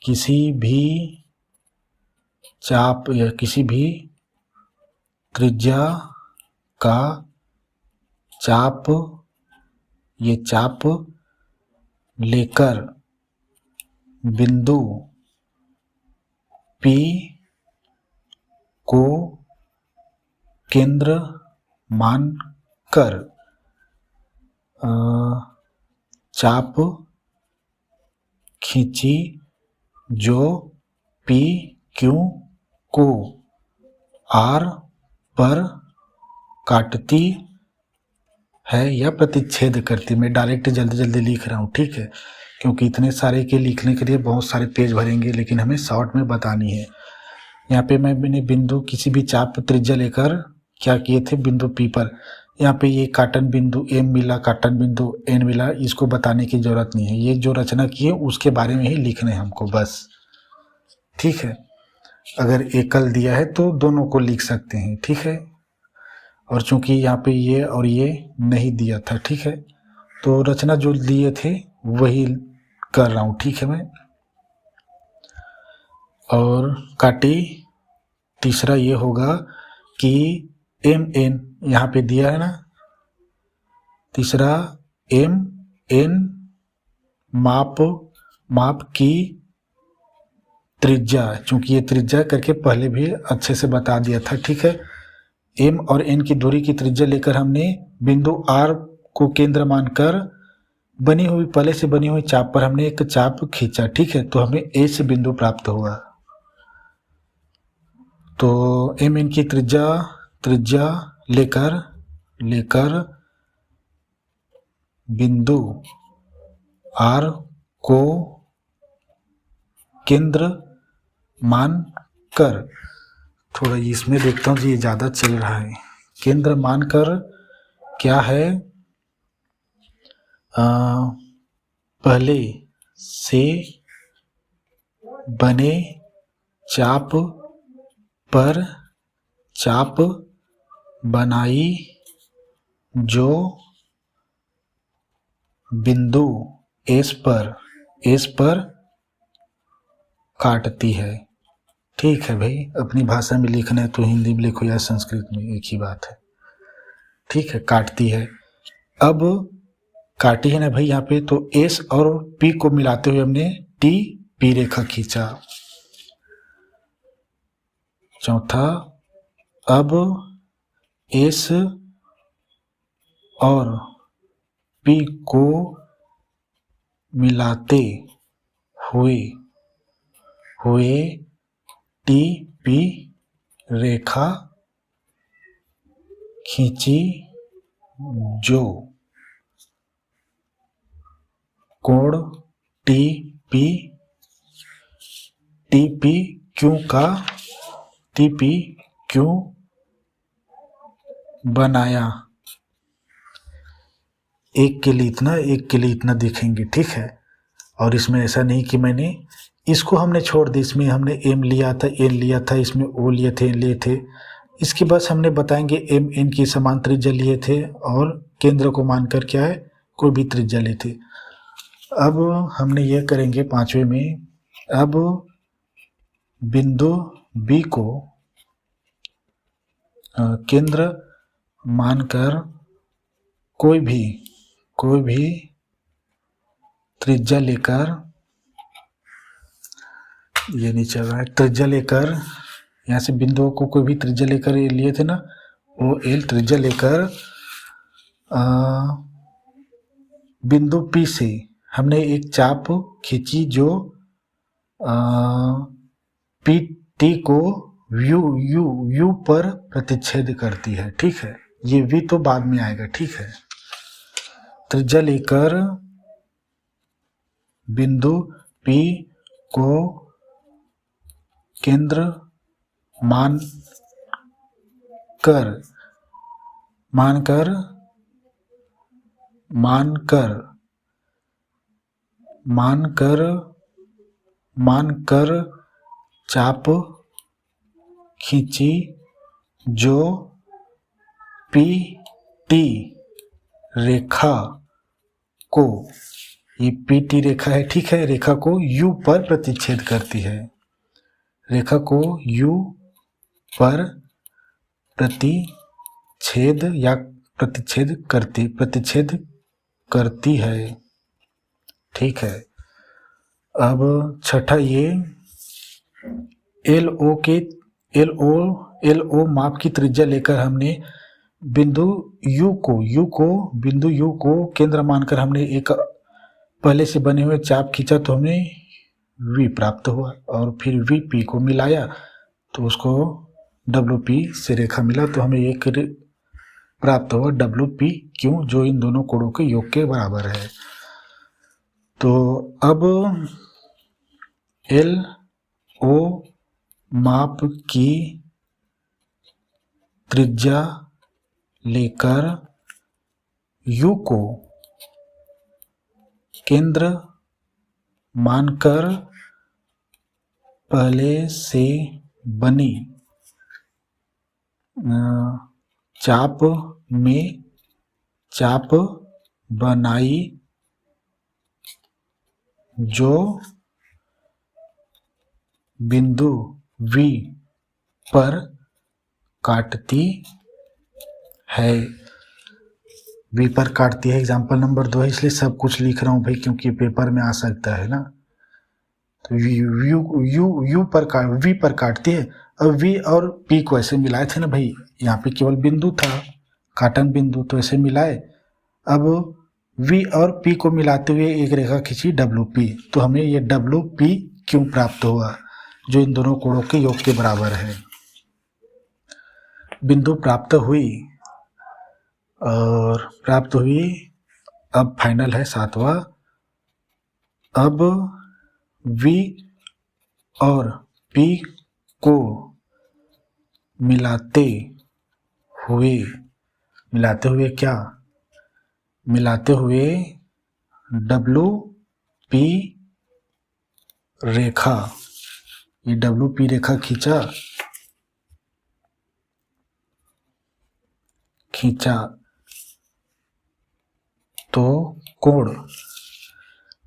किसी भी चाप या किसी भी त्रिज्या का चाप, ये चाप लेकर बिंदु P को केंद्र मानकर चाप खींची, जो PQ को आर पर काटती है या प्रतिच्छेद करती। मैं डायरेक्ट जल्दी जल्दी लिख रहा हूँ, ठीक है, क्योंकि इतने सारे के लिखने के लिए बहुत सारे पेज भरेंगे, लेकिन हमें शॉर्ट में बतानी है। यहाँ पे मैंने बिंदु किसी भी चाप त्रिज्या लेकर क्या किए थे, बिंदु पी पर यहाँ पे ये काटन बिंदु एम मिला, काटन बिंदु एन मिला, इसको बताने की जरूरत नहीं है। ये जो रचना की है उसके बारे में ही लिखना है हमको बस, ठीक है। अगर एकल दिया है तो दोनों को लिख सकते हैं, ठीक है। और चूंकि यहाँ पे ये और ये नहीं दिया था, ठीक है, तो रचना जो दिए थे वही कर रहा हूँ, ठीक है मैं। और काटी तीसरा ये होगा कि एम एन यहाँ पे दिया है ना, तीसरा एम एन माप की त्रिज्या, चूंकि ये त्रिज्या करके पहले भी अच्छे से बता दिया था, ठीक है। एम और एन की दूरी की त्रिज्या लेकर हमने बिंदु आर को केंद्र मानकर बनी हुई पहले से बनी हुई चाप पर हमने एक चाप खींचा, ठीक है, तो हमें ए से बिंदु प्राप्त हुआ। तो एम एन की त्रिज्या लेकर बिंदु आर को केंद्र मानकर, थोड़ा इसमें देखता हूँ जी ये ज़्यादा चल रहा है, केंद्र मानकर क्या है, पहले से बने चाप पर चाप बनाई जो बिंदु एस पर काटती है, ठीक है भाई। अपनी भाषा में लिखना है तो हिंदी में लिखो या संस्कृत में, एक ही बात है, ठीक है। काटती है, अब काटी है ना भाई यहाँ पे, तो एस और पी को मिलाते हुए हमने टी पी रेखा खींचा। चौथा, अब एस और पी को मिलाते हुए टी पी रेखा खींची जो कोण टी पी क्यू बनाया। एक के लिए इतना देखेंगे, ठीक है। और इसमें ऐसा नहीं कि मैंने इसको हमने छोड़ दी, इसमें हमने एम लिया था, एन लिया था, इसमें ओ लिए थे, इसके बस हमने बताएंगे एम एन की समान त्रिज्या लिए थे और केंद्र को मानकर क्या है कोई भी त्रिज्या लिए थे। अब हमने ये करेंगे पांचवें में, अब बिंदु बी को केंद्र मानकर कोई भी त्रिज्या लेकर, ये नहीं चल रहा है, त्रिज्या लेकर यहाँ से बिंदुओं को कोई भी त्रिज्या लेकर लिए थे ना, वो एल त्रिज्या लेकर बिंदु पी से हमने एक चाप खींची जो पी टी को यू पर प्रतिच्छेद करती है, ठीक है। ये वी तो बाद में आएगा, ठीक है। त्रिज्या लेकर बिंदु पी को केंद्र मानकर चाप खींची जो पी टी रेखा को, ये पी टी रेखा है, ठीक है, रेखा को यू पर प्रतिच्छेद करती है, रेखा को यू पर प्रतिच्छेद करती है, ठीक है। अब छठा, ये एल ओ माप की त्रिज्या लेकर हमने बिंदु यू को केंद्र मानकर हमने एक पहले से बने हुए चाप खींचा, तो हमें वी प्राप्त हुआ, और फिर वी पी को मिलाया तो उसको डब्ल्यू पी से रेखा मिला तो हमें एक प्राप्त हुआ डब्ल्यू पी क्यू, जो इन दोनों कोणों के योग के बराबर है। तो अब एल ओ माप की त्रिज्या लेकर यू को केंद्र मानकर पहले से बनी चाप में चाप बनाई, जो बिंदु V पर काटती है। V पर काटती है एग्जाम्पल नंबर 2 है, इसलिए सब कुछ लिख रहा हूँ भाई, क्योंकि पेपर में आ सकता है ना। तो V पर काटती है। अब V और P को ऐसे मिलाए थे ना भाई, यहाँ पे केवल बिंदु था, काटन बिंदु, तो ऐसे मिलाए। अब V और P को मिलाते हुए एक रेखा खींची WP, तो हमें ये WP क्यों प्राप्त हुआ, जो इन दोनों कोणों के योग के बराबर है। बिंदु प्राप्त हुई और प्राप्त हुई। अब फाइनल है 7वां। अब V और P को मिलाते हुए WP रेखा, ये WP रेखा खींचा तो कोण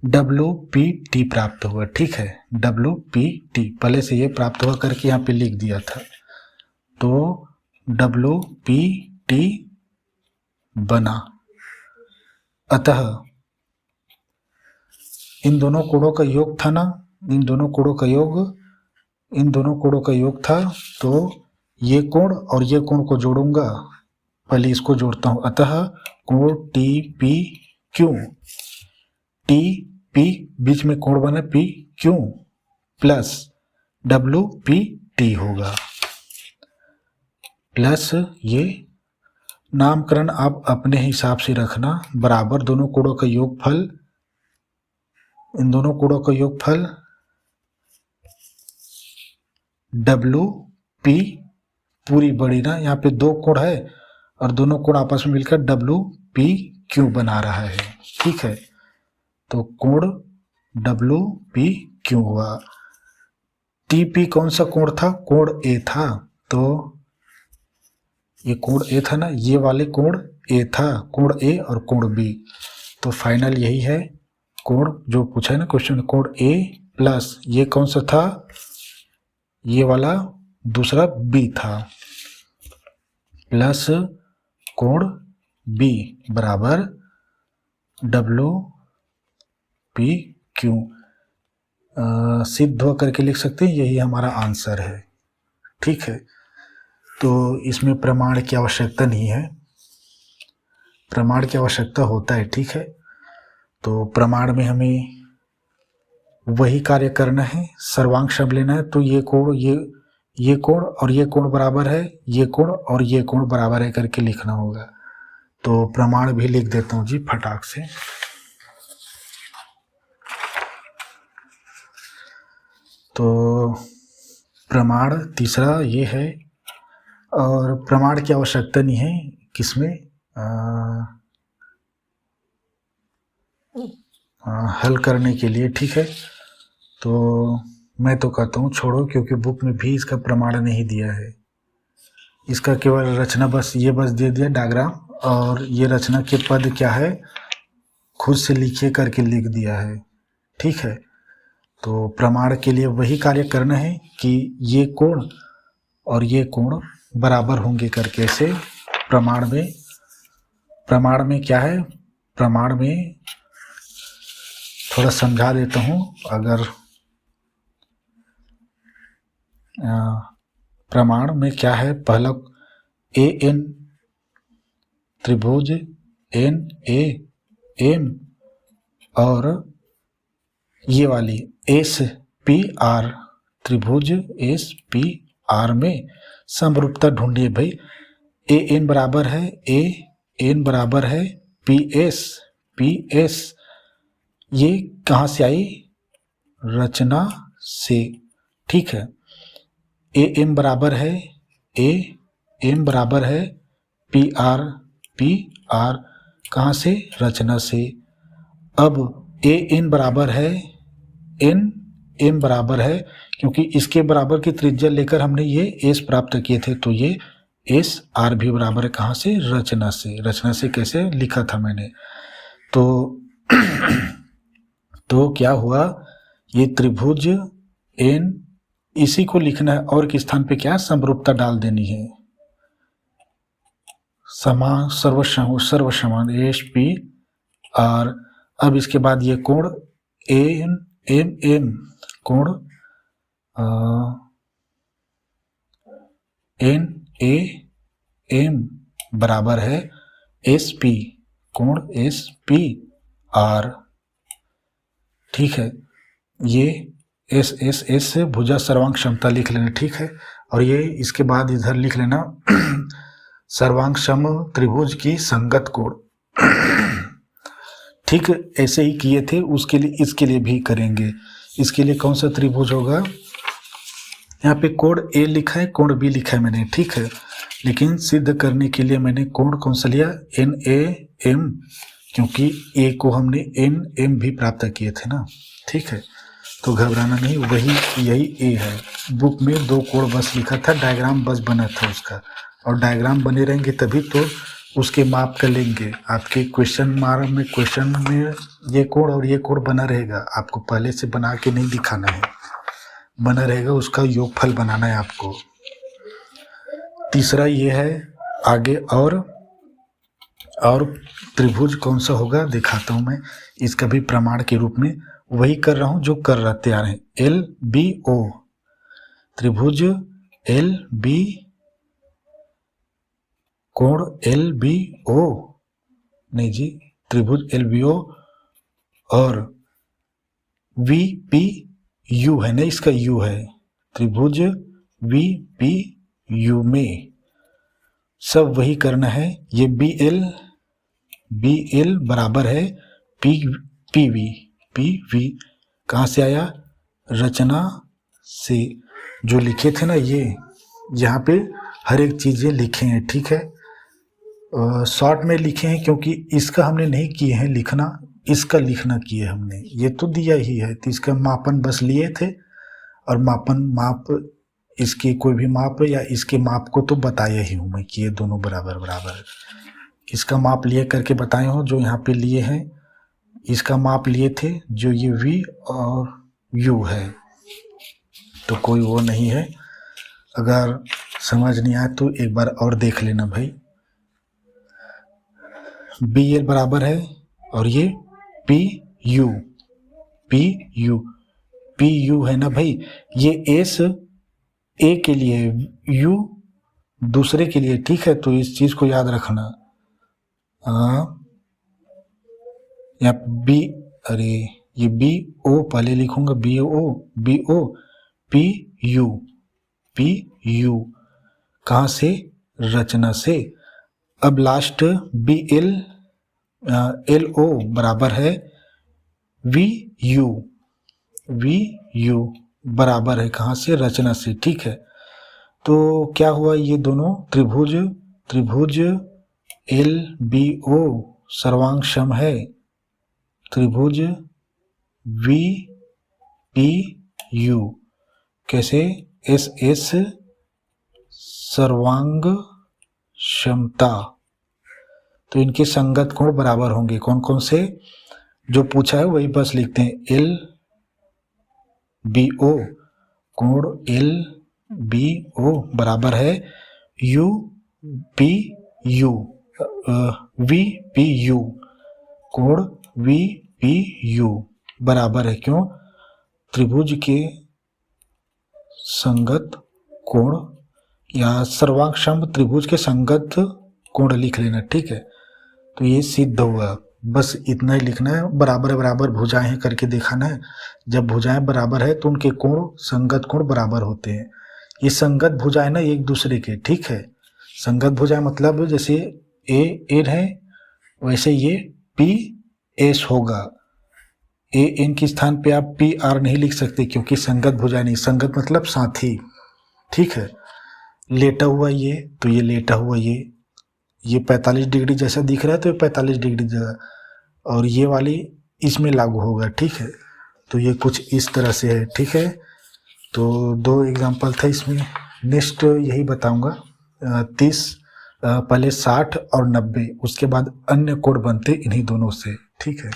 WPT प्राप्त हुआ। ठीक है, WPT पहले से ये प्राप्त हुआ करके यहाँ पे लिख दिया था, तो WPT बना। अतः इन दोनों कोणों का योग था ना, इन दोनों कोणों का योग था, तो ये कोण और ये कोण को जोड़ूंगा, पहले इसको जोड़ता हूं। अतः कोण TPQ, TP बीच में कोण बना PQ प्लस WPT होगा, प्लस ये नामकरण आप अपने हिसाब से रखना, बराबर दोनों कोणों का योगफल, इन दोनों कोणों का योगफल WP पूरी बड़ी ना, यहाँ पे दो कोण है और दोनों कोण आपस में मिलकर WPQ बना रहा है। ठीक है, तो कोण WPQ हुआ। TP कौन सा कोण था, कोण A था, तो ये कोण A था ना, ये वाले कोण A था, कोण A और कोण B, तो फाइनल यही है कोण जो पूछा है ना क्वेश्चन में, कोण A प्लस ये कौन सा था, ये वाला दूसरा B था, प्लस कोण B बराबर WPQ। सिद्ध होकर के लिख सकते हैं, यही हमारा आंसर है। ठीक है, तो इसमें प्रमाण की आवश्यकता नहीं है, प्रमाण की आवश्यकता होता है। ठीक है, तो प्रमाण में हमें वही कार्य करना है, सर्वांग शब्द लेना है, तो ये कोण ये कोण और ये कोण बराबर है, ये कोण और ये कोण बराबर है करके लिखना होगा। तो प्रमाण भी लिख देता हूँ जी फटाक से। तो प्रमाण तीसरा ये है, और प्रमाण की आवश्यकता नहीं है किसमें, हल करने के लिए। ठीक है, तो मैं तो कहता हूँ छोड़ो, क्योंकि बुक में भी इसका प्रमाण नहीं दिया है, इसका केवल रचना बस ये बस दे दिया डायग्राम, और ये रचना के पद क्या है खुद से लिखिए करके लिख दिया है। ठीक है, तो प्रमाण के लिए वही कार्य करना है कि ये कोण और ये कोण बराबर होंगे करके, ऐसे प्रमाण में क्या है, प्रमाण में थोड़ा समझा देता हूँ। अगर प्रमाण में क्या है, पहला AN त्रिभुज NAM और ये वाली SPR त्रिभुज SPR में समरूपता ढूंढिए भाई। ए एन बराबर है पी एस, ये कहाँ से आई? रचना से, ठीक है। ए एम बराबर है पी आर, कहाँ से? रचना से। अब ए एन बराबर है एम बराबर है, क्योंकि इसके बराबर की त्रिज्या लेकर हमने ये एस प्राप्त किए थे, तो ये एस आर भी बराबर है कहाँ से? रचना से। रचना से कैसे लिखा था मैंने, तो क्या हुआ, ये त्रिभुज एन, इसी को लिखना है और के स्थान पे क्या समरूपता डाल देनी है, समान सर्वसमान एस पी आर। अब इसके बाद ये कोण एम कोण एन ए एम बराबर है एस पी, कोण एस पी आर, ठीक है। ये एस से भुजा सर्वांग क्षमता लिख लेना, ठीक है। और ये इसके बाद इधर लिख लेना सर्वांग सम त्रिभुज की संगत कोण, ठीक। ऐसे ही किए थे, उसके लिए इसके लिए भी करेंगे। इसके लिए कौन सा त्रिभुज होगा, यहाँ पे कोण ए लिखा है, कोण बी लिखा है मैंने, ठीक है। लेकिन सिद्ध करने के लिए मैंने कोण कौन सा लिया? एन ए एम, क्योंकि ए को हमने एन एम भी प्राप्त किए थे ना, ठीक है। तो घबराना नहीं, यही ए है। बुक में 2 कोण बस लिखा था, डायग्राम बस बना था उसका, और डायग्राम बने रहेंगे तभी तो उसके माप कर लेंगे। आपके क्वेश्चन में ये कोण और ये कोण बना रहेगा, आपको पहले से बना के नहीं दिखाना है, बना रहेगा, उसका योगफल बनाना है आपको। तीसरा ये है आगे, और त्रिभुज कौन सा होगा दिखाता हूं मैं, इसका भी प्रमाण के रूप में वही कर रहा हूं जो कर रहते आ रहे हैं। एल बी ओ, त्रिभुज एल बी, कोण एल बी ओ, नहीं जी, त्रिभुज एल बी ओ और वी पी यू है ना, इसका यू है, त्रिभुज वी पी यू में सब वही करना है। ये बी एल बराबर है पी वी, कहाँ से आया? रचना से। जो लिखे थे ना, ये यहाँ पे हर एक चीजें लिखे हैं, ठीक है। शॉर्ट में लिखे हैं क्योंकि इसका हमने नहीं किए हैं लिखना, इसका लिखना किए हमने, ये तो दिया ही है, तो इसका मापन बस लिए थे, और माप इसके कोई भी माप या इसके माप को तो बताया ही हूँ मैं कि ये दोनों बराबर, इसका माप लिए करके बताए हो, जो यहाँ पे लिए हैं इसका माप लिए थे, जो ये v और u है, तो कोई वो नहीं है। अगर समझ नहीं आए तो एक बार और देख लेना भाई। बी एल बराबर है और ये पी यू है ना भाई, ये एस ए के लिए, यू दूसरे के लिए, ठीक है। तो इस चीज को याद रखना। या बी, अरे ये बी ओ पहले लिखूंगा, बी ओ पी यू कहाँ से? रचना से। अब लास्ट बी एल ओ बराबर है वी यू बराबर है कहाँ से? रचना से, ठीक है। तो क्या हुआ, ये दोनों त्रिभुज एल बी ओ सर्वांग सम है त्रिभुज वी पी यू, कैसे? एस एस सर्वांग क्षमता, तो इनके संगत कोण बराबर होंगे। कौन कौन से? जो पूछा है वही बस लिखते हैं। एल बी ओ, कोण एल बी ओ बराबर है U P U, V P U, कोण वी पी यू बराबर है, क्यों? त्रिभुज के संगत कोण या सर्वांग त्रिभुज के संगत कोण लिख लेना, ठीक है। तो ये सिद्ध हुआ, बस इतना ही लिखना है। बराबर भुजाएं हैं करके दिखाना है। जब भुजाएं बराबर है तो उनके कोण, संगत कोण बराबर होते हैं। ये संगत भुजाएं ना एक दूसरे के, ठीक है। संगत भुजाएं मतलब जैसे ए एन है वैसे ये पी एस होगा। ए एन के स्थान पे आप पी आर नहीं लिख सकते क्योंकि संगत भुजाएं नहीं, संगत मतलब साथी, ठीक है। लेटा हुआ ये, तो ये लेटा हुआ ये 45 डिग्री जैसा दिख रहा है तो ये 45 डिग्री जगह, और ये वाली इसमें लागू होगा, ठीक है। तो ये कुछ इस तरह से है, ठीक है। तो 2 एग्जाम्पल था इसमें। नेक्स्ट यही बताऊंगा 30, पहले 60 और 90, उसके बाद अन्य कोड बनते इन्हीं दोनों से, ठीक है।